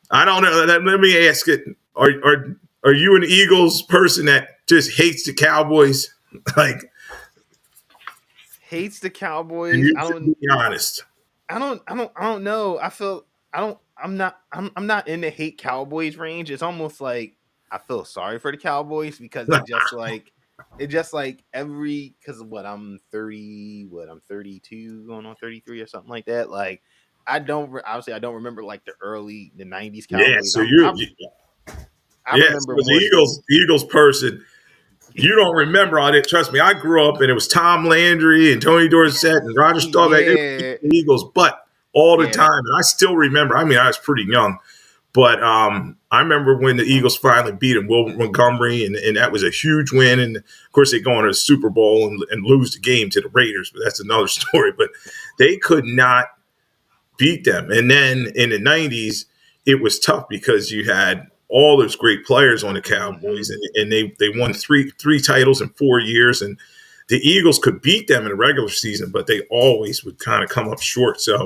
Speaker 1: I don't know. Let me ask it: Are you an Eagles person that just hates the Cowboys? Like,
Speaker 2: hates the Cowboys?
Speaker 1: You be honest.
Speaker 2: I don't know. I'm not in the hate Cowboys range. It's almost like I feel sorry for the Cowboys because it's just like because I'm 32 going on 33 or something like that. Like I don't remember like the 90s Cowboys.
Speaker 1: Yeah, so I remember the Eagles person. You don't remember all that. Trust me, I grew up and it was Tom Landry and Tony Dorsett and Roger Staubach. The Eagles, but all the time. And I still remember. I mean, I was pretty young, but I remember when the Eagles finally beat him, Will Montgomery, and that was a huge win. And of course, they go into the Super Bowl and lose the game to the Raiders, but that's another story. But they could not beat them. And then in the 90s, it was tough because you had all those great players on the Cowboys, and they won three titles in 4 years, and the Eagles could beat them in the regular season, but they always would kind of come up short. So,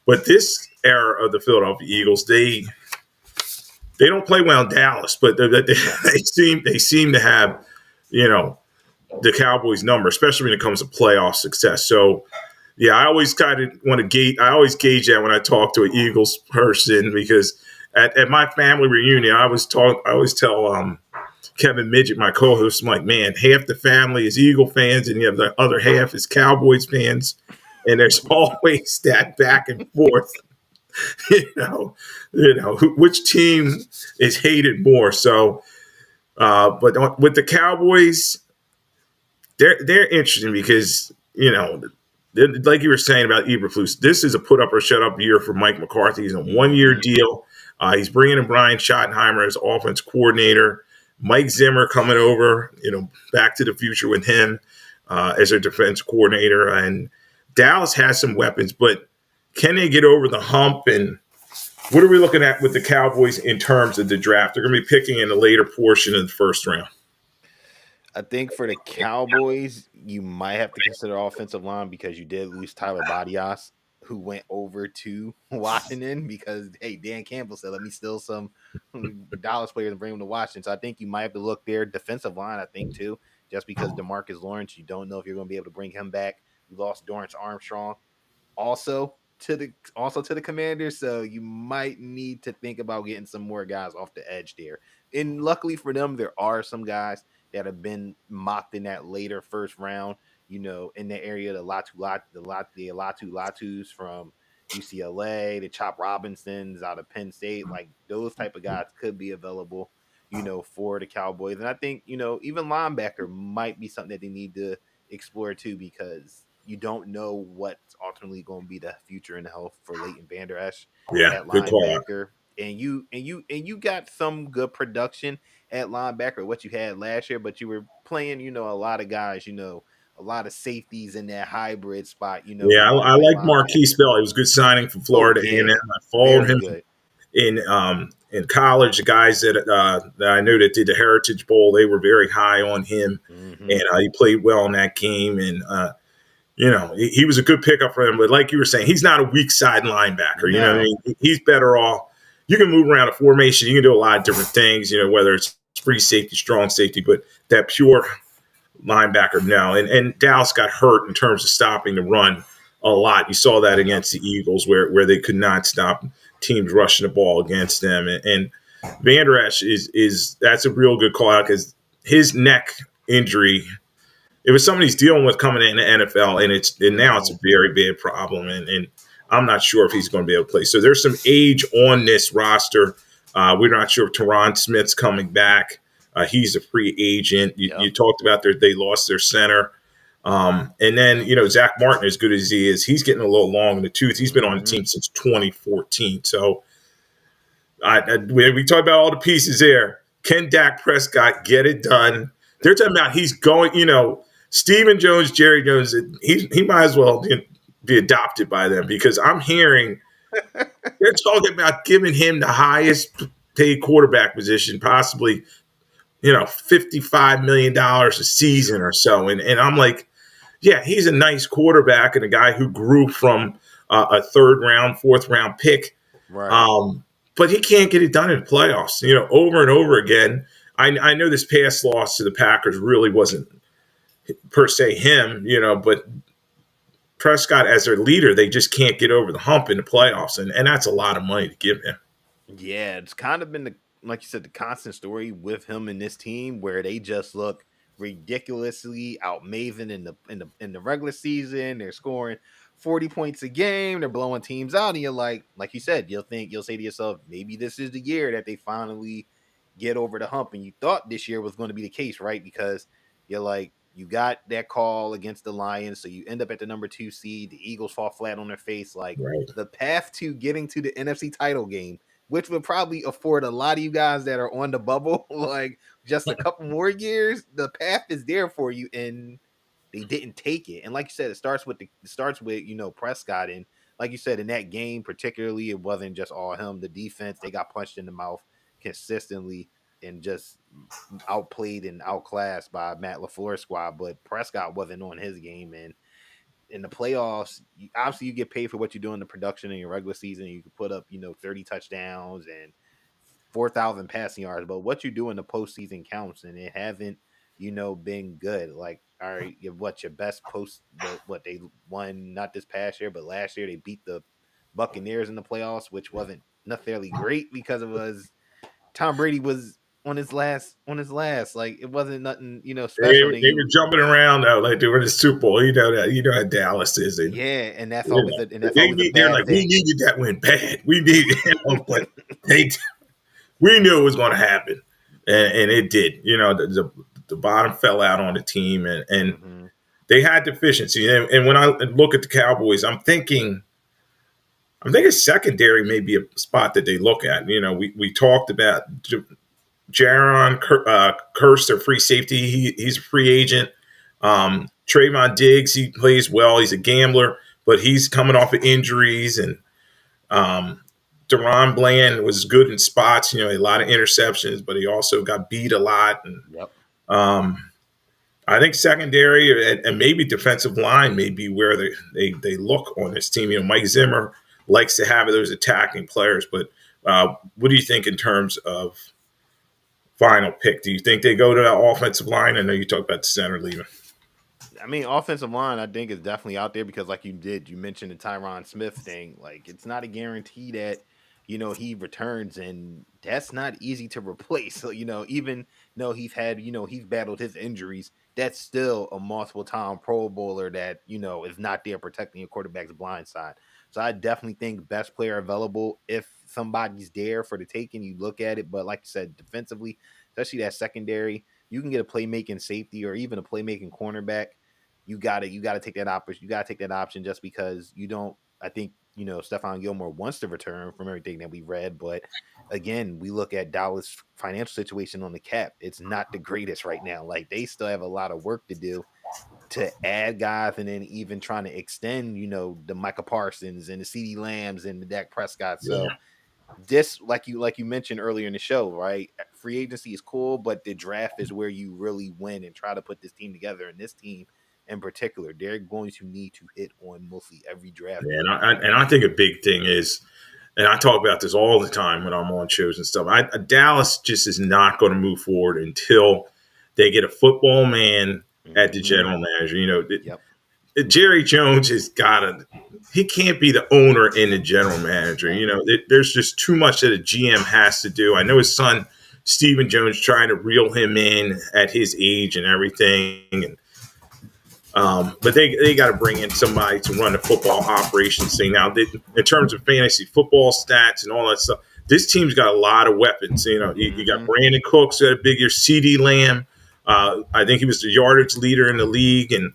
Speaker 1: but this era of the Philadelphia Eagles, they don't play well in Dallas, but they seem to have, the Cowboys' number, especially when it comes to playoff success. So, yeah, I always kind of want to gauge. I always gauge that when I talk to an Eagles person because at my family reunion, I always tell Kevin Midget, my co-host, I'm like, man, half the family is Eagle fans, and you have the other half is Cowboys fans, and there's always that back and forth. Which team is hated more? So, but with the Cowboys, they're interesting because like you were saying about Eberflus, this is a put up or shut up year for Mike McCarthy. He's a 1 year deal. He's bringing in Brian Schottenheimer as offense coordinator. Mike Zimmer coming over, back to the future with him as their defense coordinator. And Dallas has some weapons, but can they get over the hump? And what are we looking at with the Cowboys in terms of the draft? They're going to be picking in the later portion of the first round.
Speaker 2: I think for the Cowboys, you might have to consider offensive line because you did lose Tyler Badias, who went over to Washington because, hey, Dan Campbell said, let me steal some Dallas players and bring them to Washington. So I think you might have to look there. Defensive line, I think, too, just because DeMarcus Lawrence, you don't know if you're going to be able to bring him back. You lost Dorrance Armstrong also to the Commanders, so you might need to think about getting some more guys off the edge there. And luckily for them, there are some guys that have been mocked in that later first round, in the area, the Latus from UCLA, the Chop Robinsons out of Penn State, like those type of guys could be available, for the Cowboys. And I think, even linebacker might be something that they need to explore too, because you don't know what's ultimately going to be the future and the health for Leighton Vander Esch at linebacker. And you got some good production at linebacker, what you had last year, but you were playing, a lot of guys, a lot of safeties in that hybrid spot,
Speaker 1: Yeah, I like Marquise Bell. He was a good signing from Florida A&M. I followed him in college. The guys that I knew that did the Heritage Bowl, they were very high on him, and he played well in that game. And he was a good pickup for him. But like you were saying, he's not a weak side linebacker. You know what I mean? He's better off. You can move around a formation. You can do a lot of different things, whether it's free safety, strong safety, but that pure linebacker, no. And Dallas got hurt in terms of stopping the run a lot. You saw that against the Eagles where they could not stop teams rushing the ball against them. And Vander Esch is that's a real good call out because his neck injury. It was something he's dealing with coming in the NFL, and now it's a
Speaker 2: Mhm.
Speaker 1: very bad problem, and I'm not sure if he's going to be able to play. So there's some age on this roster. We're not sure if Teron Smith's coming back. He's a free agent. You
Speaker 2: Yep.
Speaker 1: talked about they lost their center. And then, Zach Martin, as good as he is, he's getting a little long in the tooth. He's been on the
Speaker 2: Mhm.
Speaker 1: team since 2014. So we talked about all the pieces there. Can Dak Prescott get it done? They're talking about he's going, Stephen Jones, Jerry Jones, he might as well be adopted by them, because I'm hearing they're talking about giving him the highest paid quarterback position, possibly, $55 million a season or so. And I'm like, yeah, he's a nice quarterback and a guy who grew from a third round, fourth round pick.
Speaker 2: Right.
Speaker 1: But he can't get it done in the playoffs, over and over again. I know this past loss to the Packers really wasn't per se him, but Prescott as their leader, they just can't get over the hump in the playoffs. And that's a lot of money to give him.
Speaker 2: Yeah, it's kind of been like you said, the constant story with him and this team where they just look ridiculously outmaven in the regular season. They're scoring 40 points a game. They're blowing teams out, and you're like you said, you'll say to yourself, maybe this is the year that they finally get over the hump. And you thought this year was going to be the case, right? Because you're like, you got that call against the Lions, so you end up at the number 2 seed. The Eagles fall flat on their face. Like,
Speaker 1: Right.
Speaker 2: the path to getting to the NFC title game, which would probably afford a lot of you guys that are on the bubble like just a couple more years. The path is there for you, and they didn't take it. And like you said, it starts with Prescott, and like you said, in that game particularly, it wasn't just all him. The defense, they got punched in the mouth consistently and just outplayed and outclassed by Matt LaFleur's squad. But Prescott wasn't on his game, and in the playoffs, obviously you get paid for what you do in the production in your regular season. You can put up, 30 touchdowns and 4,000 passing yards, but what you do in the postseason counts, and it haven't, been good. Like, all right, your best what they won not this past year, but last year they beat the Buccaneers in the playoffs, which wasn't necessarily great because it was Tom Brady was on his last. Like, it wasn't nothing,
Speaker 1: They,
Speaker 2: special. And then
Speaker 1: they were jumping around though, like they were in the Super Bowl. You know how Dallas is.
Speaker 2: yeah, and that felt with a
Speaker 1: They're
Speaker 2: bad
Speaker 1: like, we
Speaker 2: thing.
Speaker 1: needed that win bad. We needed, but they we knew it was going to happen, and it did. The bottom fell out on the team, and
Speaker 2: Mhm.
Speaker 1: they had deficiency. And when I look at the Cowboys, I'm thinking secondary may be a spot that they look at. We talked about Jaron Curse, their free safety. He's a free agent. Trayvon Diggs, he plays well. He's a gambler, but he's coming off of injuries. And Deron Bland was good in spots. A lot of interceptions, but he also got beat a lot. And
Speaker 2: Yep.
Speaker 1: um, I think secondary and maybe defensive line may be where they look on this team. Mike Zimmer likes to have those attacking players, but what do you think in terms of final pick? Do you think they go to that offensive line? I know you talked about the center leaving.
Speaker 2: I mean, offensive line, I think is definitely out there because, like you mentioned the Tyron Smith thing. Like, it's not a guarantee that he returns, and that's not easy to replace. So, even though he's battled his injuries, that's still a multiple time Pro Bowler that is not there protecting your quarterback's blind side. So, I definitely think best player available if somebody's there for the taking. You look at it, but like you said, defensively, especially that secondary, you can get a playmaking safety or even a playmaking cornerback. You gotta take that option. You gotta take that option just because you don't. I think Stephon Gilmore wants to return from everything that we read, but again, we look at Dallas' financial situation on the cap. It's not the greatest right now. Like, they still have a lot of work to do to add guys, and then even trying to extend, the Micah Parsons and the CD Lambs and the Dak Prescott.
Speaker 1: Yeah,
Speaker 2: So this, like you mentioned earlier in the show, right? Free agency is cool, but the draft is where you really win and try to put this team together. And this team in particular, they're going to need to hit on mostly every draft
Speaker 1: yeah.
Speaker 2: pick.
Speaker 1: And I think a big thing is, and I talk about this all the time when I'm on shows and stuff. Dallas just is not going to move forward until they get a football man at the
Speaker 2: Mm-hmm.
Speaker 1: general manager.
Speaker 2: Yep.
Speaker 1: Jerry Jones has got to. He can't be the owner and the general manager.
Speaker 2: No.
Speaker 1: There's just too much that a GM has to do. I know his son Stephen Jones trying to reel him in at his age and everything. And but they got to bring in somebody to run the football operations thing. Now, in terms of fantasy football stats and all that stuff, this team's got a lot of weapons. You got
Speaker 2: Mm-hmm.
Speaker 1: Brandon Cooks, got a big year. CD Lamb, I think he was the yardage leader in the league, and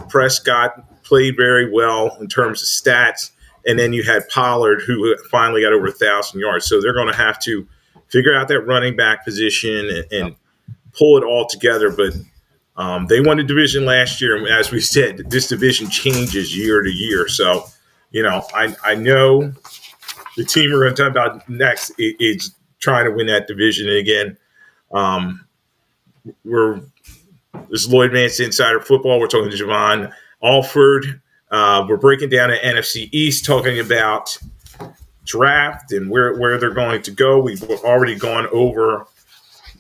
Speaker 1: Prescott played very well in terms of stats. And then you had Pollard, who finally got over 1,000 yards. So they're going to have to figure out that running back position and
Speaker 2: Yep.
Speaker 1: pull it all together. But they won the division last year, and as we said, this division changes year to year. So, I know the team we're going to talk about next is trying to win that division again. Um, we're This is Lloyd Vance Insider Football. We're talking to Javon Alford. We're breaking down the NFC East, talking about draft and where they're going to go. We've already gone over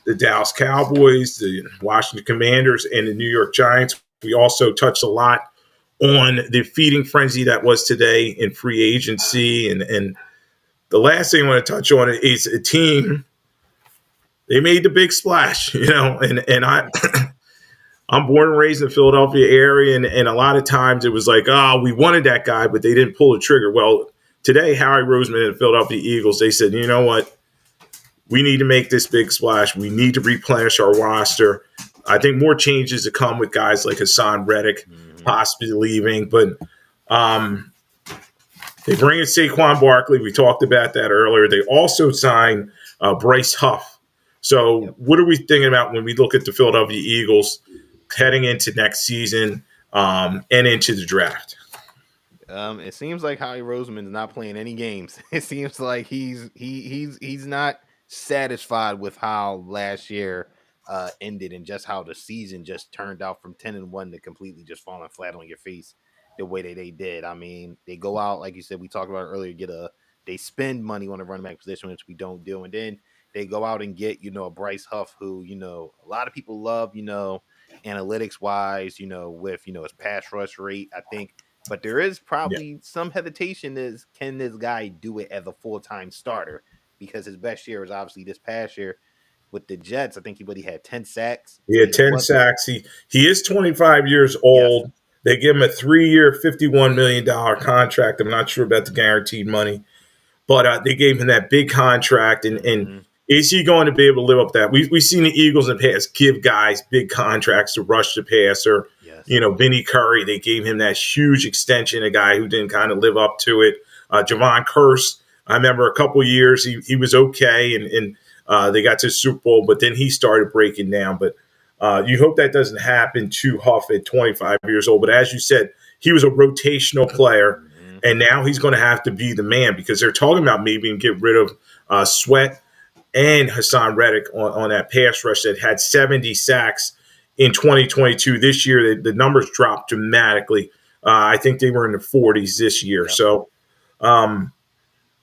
Speaker 1: the Dallas Cowboys, the Washington Commanders, and the New York Giants. We also touched a lot on the feeding frenzy that was today in free agency. And the last thing I want to touch on is a team. They made the big splash, and I'm born and raised in the Philadelphia area, and a lot of times it was like, oh, we wanted that guy, but they didn't pull the trigger. Well, today, Howie Roseman and the Philadelphia Eagles, they said, you know what? We need to make this big splash. We need to replenish our roster. I think more changes to come with guys like Hassan Reddick
Speaker 2: Mm-hmm.
Speaker 1: possibly leaving, but um, they bring in Saquon Barkley. We talked about that earlier. They also signed Bryce Huff. So,
Speaker 2: Yep.
Speaker 1: what are we thinking about when we look at the Philadelphia Eagles heading into next season and into the draft?
Speaker 2: It seems like Howie Roseman's not playing any games. It seems like he's not satisfied with how last year ended and just how the season just turned out from 10-1 to completely just falling flat on your face the way that they did. I mean, they go out like you said, we talked about earlier, they spend money on a running back position, which we don't do, and then they go out and get a Bryce Huff, who a lot of people love, analytics wise, with his pass rush rate. I think, but there is
Speaker 1: Yeah,
Speaker 2: probably some hesitation: is can this guy do it as a full time starter? Because his best year was obviously this past year with the Jets. I think he had 10 sacks.
Speaker 1: he had
Speaker 2: He
Speaker 1: 10
Speaker 2: wasn't.
Speaker 1: sacks. He is 25 years
Speaker 2: Yes.
Speaker 1: old. They give him a 3-year, $51 million contract. I'm not sure about the guaranteed money, but they gave him that big contract. And
Speaker 2: Mm-hmm.
Speaker 1: is he going to be able to live up to that? We've seen the Eagles in the past give guys big contracts to rush the passer.
Speaker 2: Yes.
Speaker 1: Vinny Curry, they gave him that huge extension, a guy who didn't kind of live up to it. Javon Curse, I remember a couple years he was okay, and they got to the Super Bowl, but then he started breaking down. But you hope that doesn't happen to Huff at 25 years old. But as you said, he was a rotational player,
Speaker 2: Mm-hmm.
Speaker 1: and now he's going to have to be the man because they're talking about maybe get rid of Sweat and Hassan Reddick on that pass rush that had 70 sacks in 2022. This year, the numbers dropped dramatically. I think they were in the 40s this year.
Speaker 2: Yep.
Speaker 1: So,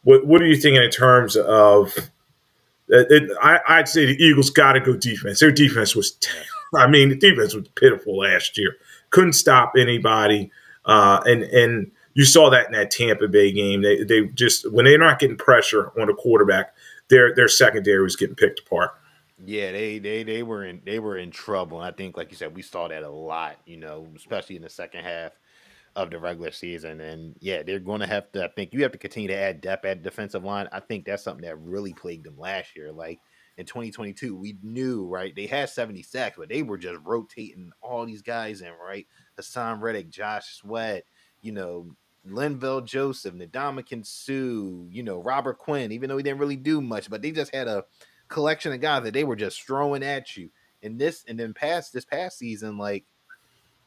Speaker 1: what are you thinking in terms of? I'd say the Eagles got to go defense. Their defense was, I mean, the defense was pitiful last year. Couldn't stop anybody, and you saw that in that Tampa Bay game. They just when they're not getting pressure on a quarterback, their secondary was getting picked apart.
Speaker 2: Yeah, they were in trouble. And I think, like you said, we saw that a lot. Especially in the second half of the regular season. And yeah, they're going to have to. I think you have to continue to add depth at defensive line. I think that's something that really plagued them last year. Like in 2022, we knew, right? They had 70 sacks, but they were just rotating all these guys in, right? Hassan Reddick, Josh Sweat, you know, Linville Joseph, Ndamukong Suh, Robert Quinn, even though he didn't really do much, but they just had a collection of guys that they were just throwing at you. And then this past season, like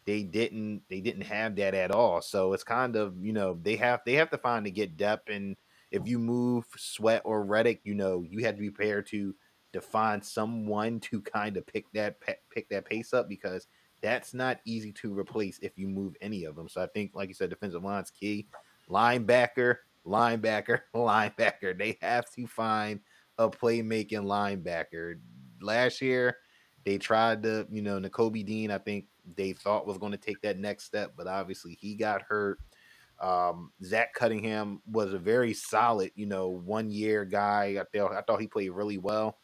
Speaker 2: they didn't have that at all. So it's kind of, they have to find to get depth. And if you move Sweat or Reddick, you have to be prepared to find someone to kind of pick that pace up, because that's not easy to replace if you move any of them. So I think, like you said, defensive line's key. Linebacker, linebacker, linebacker. They have to find a playmaking linebacker. Last year, they tried to, N'Kobe Dean, I think they thought was going to take that next step, but obviously he got hurt. Zach Cunningham was a very solid, 1 year guy. I thought he played really well.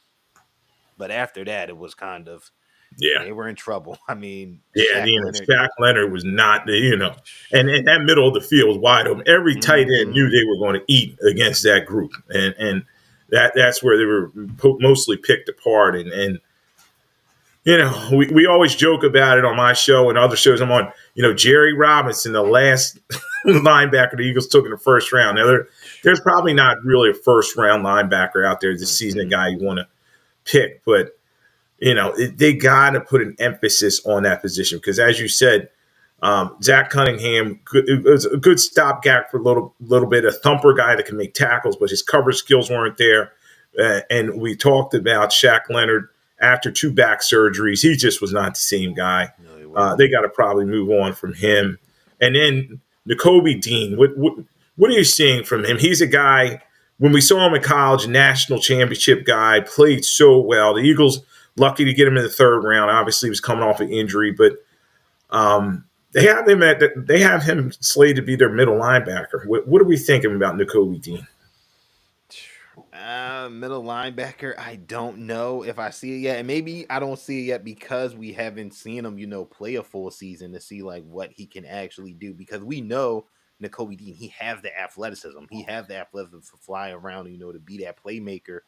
Speaker 2: But after that, it was kind of
Speaker 1: Yeah.
Speaker 2: they were in trouble. I mean,
Speaker 1: Yeah,
Speaker 2: Shaq Leonard.
Speaker 1: Shaq Leonard was not and that middle of the field was wide open. Every tight end
Speaker 2: Mm-hmm.
Speaker 1: knew they were going to eat against that group, and that's where they were mostly picked apart. And we always joke about it on my show and other shows I'm on. Jerry Robinson, the last linebacker the Eagles took in the first round. Now there's probably not really a first round linebacker out there this season, a guy you want to pick, but they got to put an emphasis on that position because, as you said, Zach Cunningham it was a good stopgap for a little bit, a thumper guy that can make tackles, but his coverage skills weren't there. And we talked about Shaq Leonard after 2 back surgeries. He just was not the same guy.
Speaker 2: No, he wasn't.
Speaker 1: They got to probably move on from him. And then Nakobe Dean, what are you seeing from him? He's a guy, when we saw him in college, national championship guy, played so well. The Eagles, lucky to get him in the 3rd round. Obviously, he was coming off an injury, but they have him slated to be their middle linebacker. What are we thinking about Nakobe Dean?
Speaker 2: Middle linebacker, I don't know if I see it yet. And maybe I don't see it yet because we haven't seen him, play a full season to see like what he can actually do. Because we know Nakobe Dean, he has the athleticism. He has the athleticism to fly around, to be that playmaker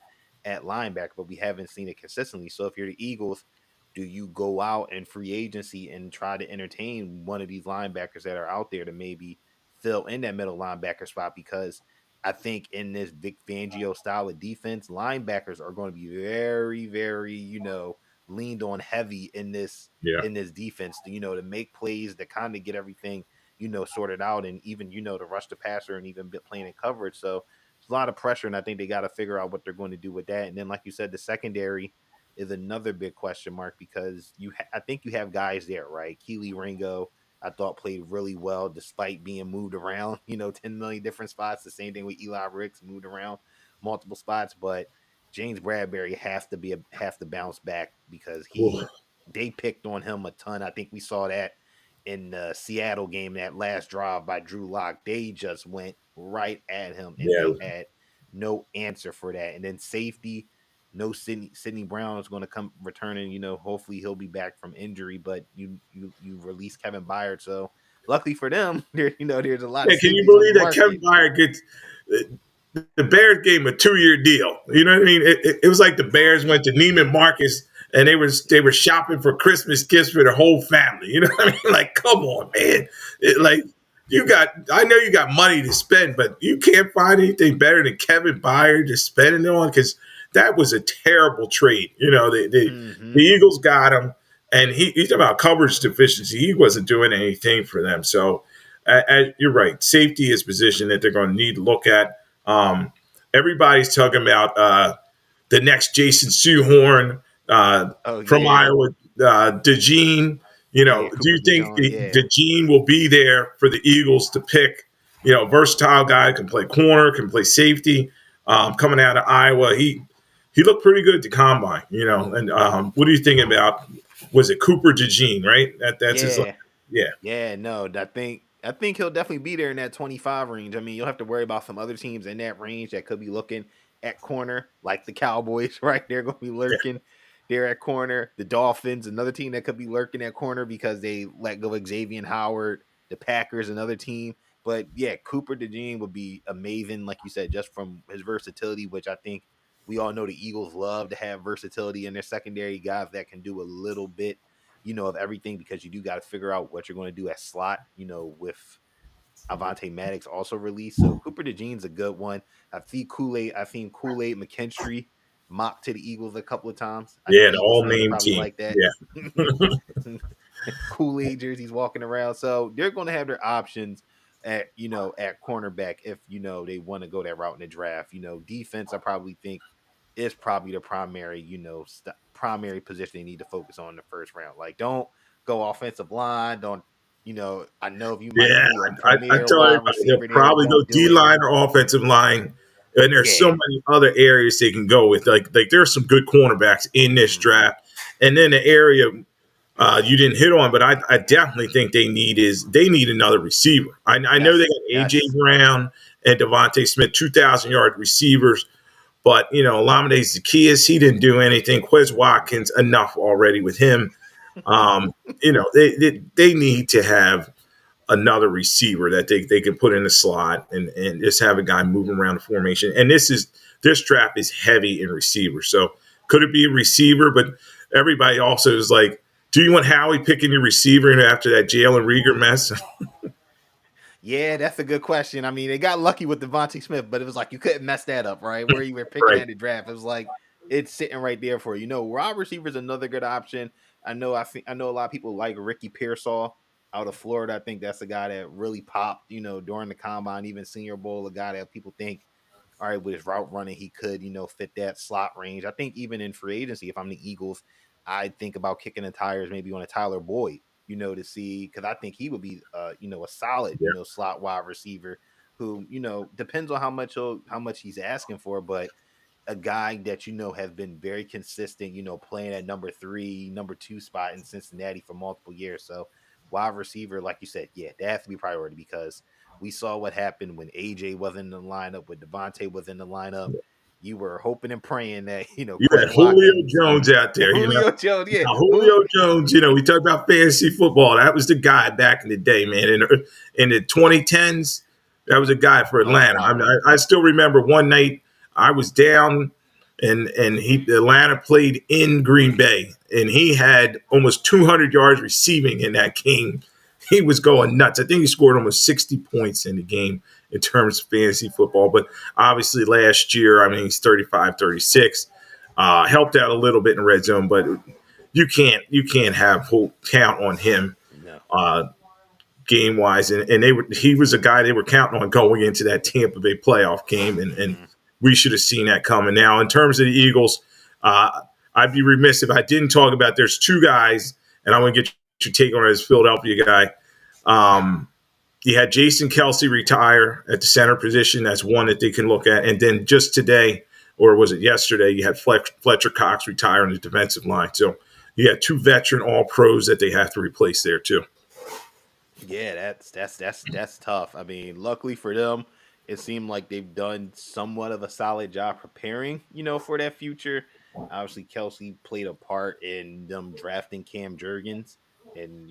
Speaker 2: at linebacker, but we haven't seen it consistently. So if you're the Eagles, do you go out in free agency and try to entertain one of these linebackers that are out there to maybe fill in that middle linebacker spot? Because I think in this Vic Fangio style of defense, linebackers are going to be very, very, leaned on heavy
Speaker 1: Yeah.
Speaker 2: in this defense to make plays to kind of get everything, sorted out, and even, to rush the passer and even playing in coverage. So it's a lot of pressure, and I think they got to figure out what they're going to do with that. And then, like you said, the secondary is another big question mark because I think you have guys there, right? Keely Ringo, I thought played really well despite being moved around, 10 million different spots. The same thing with Eli Ricks, moved around multiple spots. But James Bradbury has to bounce back because they picked on him a ton. I think we saw that in the Seattle game, that last drive by Drew Lock. They just went right at him and
Speaker 1: Yeah.
Speaker 2: they had no answer for that. And then safety, no Sidney Brown is going to come returning. Hopefully he'll be back from injury. But you release Kevin Byard, so luckily for them, there's a lot of
Speaker 1: Yeah, can you
Speaker 2: safeties on the
Speaker 1: believe that Kevin
Speaker 2: market.
Speaker 1: Byard gets the Bears gave him a 2-year deal? You know what I mean? It was like the Bears went to Neiman Marcus and they were shopping for Christmas gifts for their whole family. You know what I mean? Like, come on, man! I know you got money to spend, but you can't find anything better than Kevin Byard to spend it on because that was a terrible trade. The Eagles got him, and he's about coverage deficiency. He wasn't doing anything for them. So you're right. Safety is a position that they're going to need to look at. Everybody's talking about the next Jason Sehorn
Speaker 2: Oh
Speaker 1: from
Speaker 2: yeah,
Speaker 1: Iowa, DeJean.
Speaker 2: yeah,
Speaker 1: Do
Speaker 2: Cooper
Speaker 1: you think
Speaker 2: DeJean, yeah.
Speaker 1: DeJean will be there for the Eagles to pick? Versatile guy, can play corner, can play safety. Coming out of Iowa, he looked pretty good at the combine. And what do you think about? Was it Cooper DeJean? Right, that's his.
Speaker 2: Yeah.
Speaker 1: Yeah.
Speaker 2: Yeah, no, I think he'll definitely be there in that 25 range. I mean, you'll have to worry about some other teams in that range that could be looking at corner, like the Cowboys, right? They're going to be
Speaker 1: Yeah.
Speaker 2: lurking there at corner. The Dolphins, another team that could be lurking at corner because they let go of Xavier Howard. The Packers, another team. But yeah, Cooper DeJean would be amazing, like you said, just from his versatility, which I think we all know the Eagles love to have versatility in their secondary, guys that can do a little bit of everything because you do got to figure out what you're going to do at slot, with Avonte Maddox also released. So Cooper DeJean's a good one. I've seen Kool-Aid McKinstry mocked to the Eagles a couple of times. I know
Speaker 1: Yeah, the
Speaker 2: Eagles
Speaker 1: all
Speaker 2: fans are
Speaker 1: name
Speaker 2: probably
Speaker 1: team.
Speaker 2: like that.
Speaker 1: Yeah.
Speaker 2: Kool-Aid jerseys walking around. So they're going to have their options at cornerback if they want to go that route in the draft. Defense I probably think is probably the primary, primary position they need to focus on in the first round. Like, don't go offensive line. Don't, I know if you might
Speaker 1: Yeah,
Speaker 2: be a
Speaker 1: I
Speaker 2: premier
Speaker 1: tell
Speaker 2: wide
Speaker 1: everybody they'll
Speaker 2: receiver there,
Speaker 1: probably go
Speaker 2: don't do
Speaker 1: D
Speaker 2: it.
Speaker 1: line or offensive line, and there's so
Speaker 2: Yeah.
Speaker 1: many other areas they can go with. Like there's some good cornerbacks in this
Speaker 2: Mm-hmm.
Speaker 1: draft, and then the area you didn't hit on, but I definitely think they need another receiver. I know they
Speaker 2: Yes.
Speaker 1: got AJ
Speaker 2: Yes.
Speaker 1: Brown and Devontae Smith, 2,000-yard receivers, But, Olamide Zaccheaus, he didn't do anything. Quez Watkins, enough already with him. Um, they need to have another receiver that they can put in the slot and just have a guy moving around the formation. And this draft is heavy in receivers. So could it be a receiver? But everybody also is like, do you want Howie picking your receiver after that Jalen Reagor mess?
Speaker 2: Yeah, that's a good question. I mean, they got lucky with Devontae Smith, but it was like you couldn't mess that up, right? Where you were picking
Speaker 1: Right.
Speaker 2: at the draft, it was like it's sitting right there for you. Wide receiver is another good option. I know a lot of people like Ricky Pearsall out of Florida. I think that's a guy that really popped, during the combine, even Senior Bowl. A guy that people think, all right, with his route running, he could, fit that slot range. I think even in free agency, if I'm the Eagles, I'd think about kicking the tires maybe on a Tyler Boyd, to see, because I think he would be, a solid,
Speaker 1: Yeah.
Speaker 2: slot wide receiver who, depends on how much he's asking for, but a guy that has been very consistent, playing at number 3, number 2 spot in Cincinnati for multiple years. So wide receiver, like you said, yeah, that has to be priority because we saw what happened when AJ wasn't in the lineup, when Devontae was in the lineup. You were hoping and praying that,
Speaker 1: You had
Speaker 2: Quez
Speaker 1: Julio
Speaker 2: Watkins,
Speaker 1: Jones out there,
Speaker 2: Julio Jones, yeah.
Speaker 1: Julio Jones, we talk about fantasy football. That was the guy back in the day, man. In the 2010s, that was a guy for
Speaker 2: Oh
Speaker 1: Atlanta. I
Speaker 2: wow.
Speaker 1: mean, I still remember one night I was down and Atlanta played in Green Bay, and he had almost 200 yards receiving in that game. He was going nuts. I think he scored almost 60 points in the game in terms of fantasy football. But obviously last year, I mean, he's 35, 36. Helped out a little bit in red zone, but you can't have full count on him
Speaker 2: No.
Speaker 1: game wise. And he was a guy they were counting on going into that Tampa Bay playoff game, and
Speaker 2: Mhm.
Speaker 1: we should have seen that coming. Now, in terms of the Eagles, I'd be remiss if I didn't talk about. There's two guys, and I want to get your take on it as a Philadelphia guy. Um, you had Jason Kelsey retire at the center position. That's one that they can look at. And then just today, or was it yesterday, you had Fletcher Cox retire on the defensive line. So you had two veteran all pros that they have to replace there too.
Speaker 2: Yeah, that's tough. I mean, luckily for them, it seemed like they've done somewhat of a solid job preparing, for that future. Obviously, Kelsey played a part in them drafting Cam Jurgens, and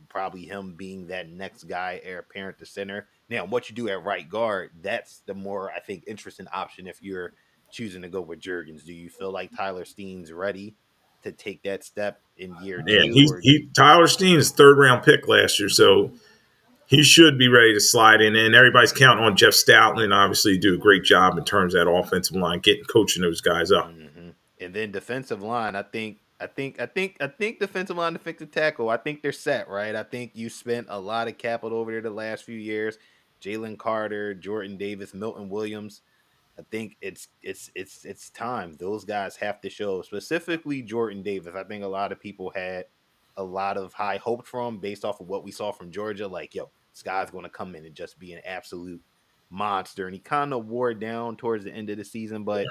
Speaker 2: probably him being that next guy, heir apparent to center. Now, what you do at right guard, that's the more I think interesting option if you're choosing to go with Jurgens. Do you feel like Tyler Steen's ready to take that step in year
Speaker 1: Yeah,
Speaker 2: two, or
Speaker 1: Tyler Steen is third round pick last year, so he should be ready to slide in. And everybody's counting on Jeff Stoutland, obviously, to do a great job in terms of that offensive line, coaching those guys up.
Speaker 2: And then defensive line, I think defensive line, defensive tackle, I think they're set, right? I think you spent a lot of capital over there the last few years. Jalen Carter, Jordan Davis, Milton Williams. I think it's time. Those guys have to show, specifically Jordan Davis. I think a lot of people had a lot of high hopes from based off of what we saw from Georgia. Like, yo, this guy's going to come in and just be an absolute monster. And he kind of wore down towards the end of the season, but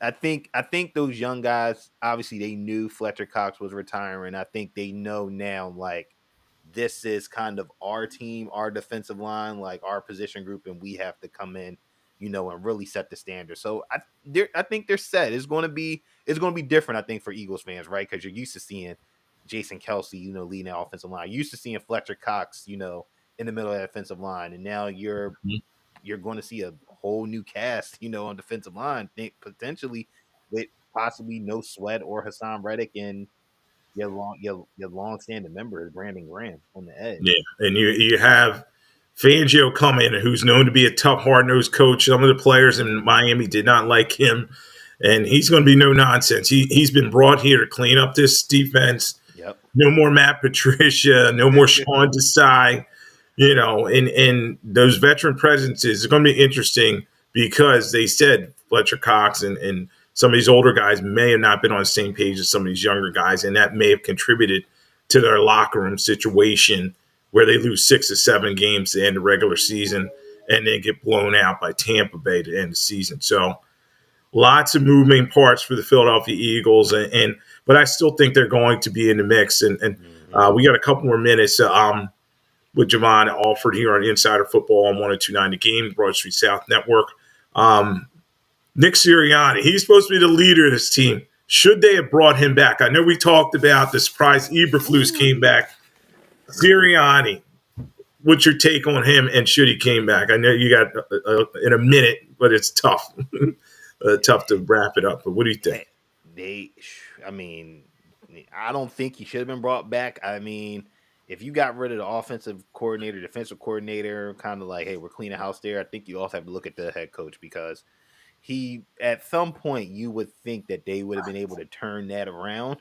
Speaker 2: I think those young guys, obviously they knew Fletcher Cox was retiring. I think they know now, like, this is kind of our team, our defensive line, like our position group, and we have to come in, and really set the standard. So I think they're set. It's gonna be different, I think, for Eagles fans, right? Because you're used to seeing Jason Kelsey, leading the offensive line. You're used to seeing Fletcher Cox, in the middle of that offensive line, and now you're going to see a whole new cast, on defensive line, think potentially with possibly no Sweat or Hassan Reddick and your long standing member Brandon Graham on the edge.
Speaker 1: Yeah, and you have Fangio coming, who's known to be a tough, hard nosed coach. Some of the players in Miami did not like him, and he's going to be no nonsense. He's been brought here to clean up this defense.
Speaker 2: Yep.
Speaker 1: No more Matt Patricia, no more Sean Desai. And those veteran presences are going to be interesting because they said Fletcher Cox and some of these older guys may have not been on the same page as some of these younger guys, and that may have contributed to their locker room situation where they lose 6 or 7 games to end the regular season and then get blown out by Tampa Bay to end the season. So lots of moving parts for the Philadelphia Eagles, and but I still think they're going to be in the mix. And we got a couple more minutes. With Javon Alford here on Insider Football on 102.9 The Game, Broad Street South Network. Um, Nick Sirianni, he's supposed to be the leader of this team. Should they have brought him back? I know we talked about the surprise Eberflus came back. Sirianni, what's your take on him and should he came back? I know you got in a minute, but it's tough. Tough to wrap it up. But what do you think?
Speaker 2: I mean, I don't think he should have been brought back. I mean, if you got rid of the offensive coordinator, defensive coordinator, kind of like, hey, we're cleaning house there, I think you also have to look at the head coach because at some point, you would think that they would have been able to turn that around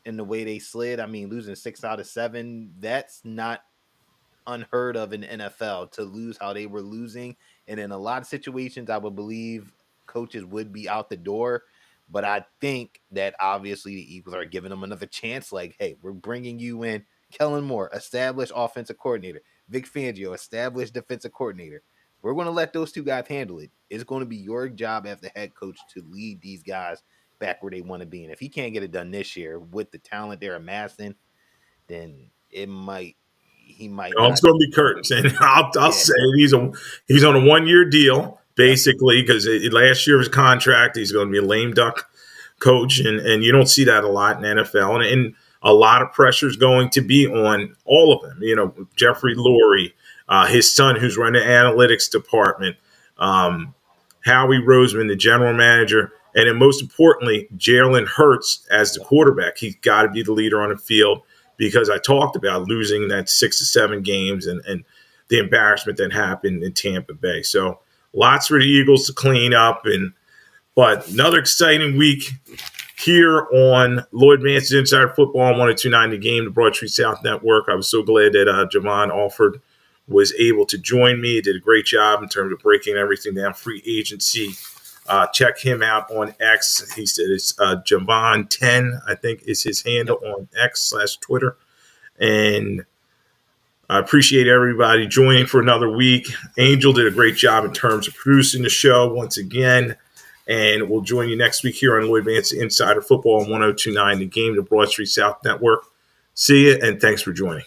Speaker 2: in the way they slid. I mean, losing 6 out of 7, that's not unheard of in the NFL to lose how they were losing. And in a lot of situations, I would believe coaches would be out the door. But I think that obviously the Eagles are giving them another chance. Like, hey, we're bringing you in Kellen Moore, established offensive coordinator, Vic Fangio, established defensive coordinator. We're going to let those two guys handle it. It's going to be your job as the head coach to lead these guys back where they want to be. And if he can't get it done this year with the talent they're amassing, then he might
Speaker 1: Oh, it's
Speaker 2: not.
Speaker 1: going to be curtains, and I'll
Speaker 2: Yeah.
Speaker 1: say he's on a 1-year deal basically because last year was contract. He's going to be a lame duck coach, and you don't see that a lot in NFL, and a lot of pressure is going to be on all of them. You know, Jeffrey Lurie, his son who's running the analytics department, Howie Roseman, the general manager, and then most importantly, Jalen Hurts as the quarterback. He's got to be the leader on the field because I talked about losing that 6 to 7 games and the embarrassment that happened in Tampa Bay. So lots for the Eagles to clean up, but another exciting week here on Lloyd Vance's Inside Football on 1029 The Game, the Broad Street South Network. I was so glad that Javon Alford was able to join me. He did a great job in terms of breaking everything down. Free agency. Check him out on X. He said it's Javon10, I think is his handle on X/Twitter. And I appreciate everybody joining for another week. Angel did a great job in terms of producing the show once again. And we'll join you next week here on Lloyd Vance Insider Football on 1029 The Game, the Broad Street South Network. See you, and thanks for joining.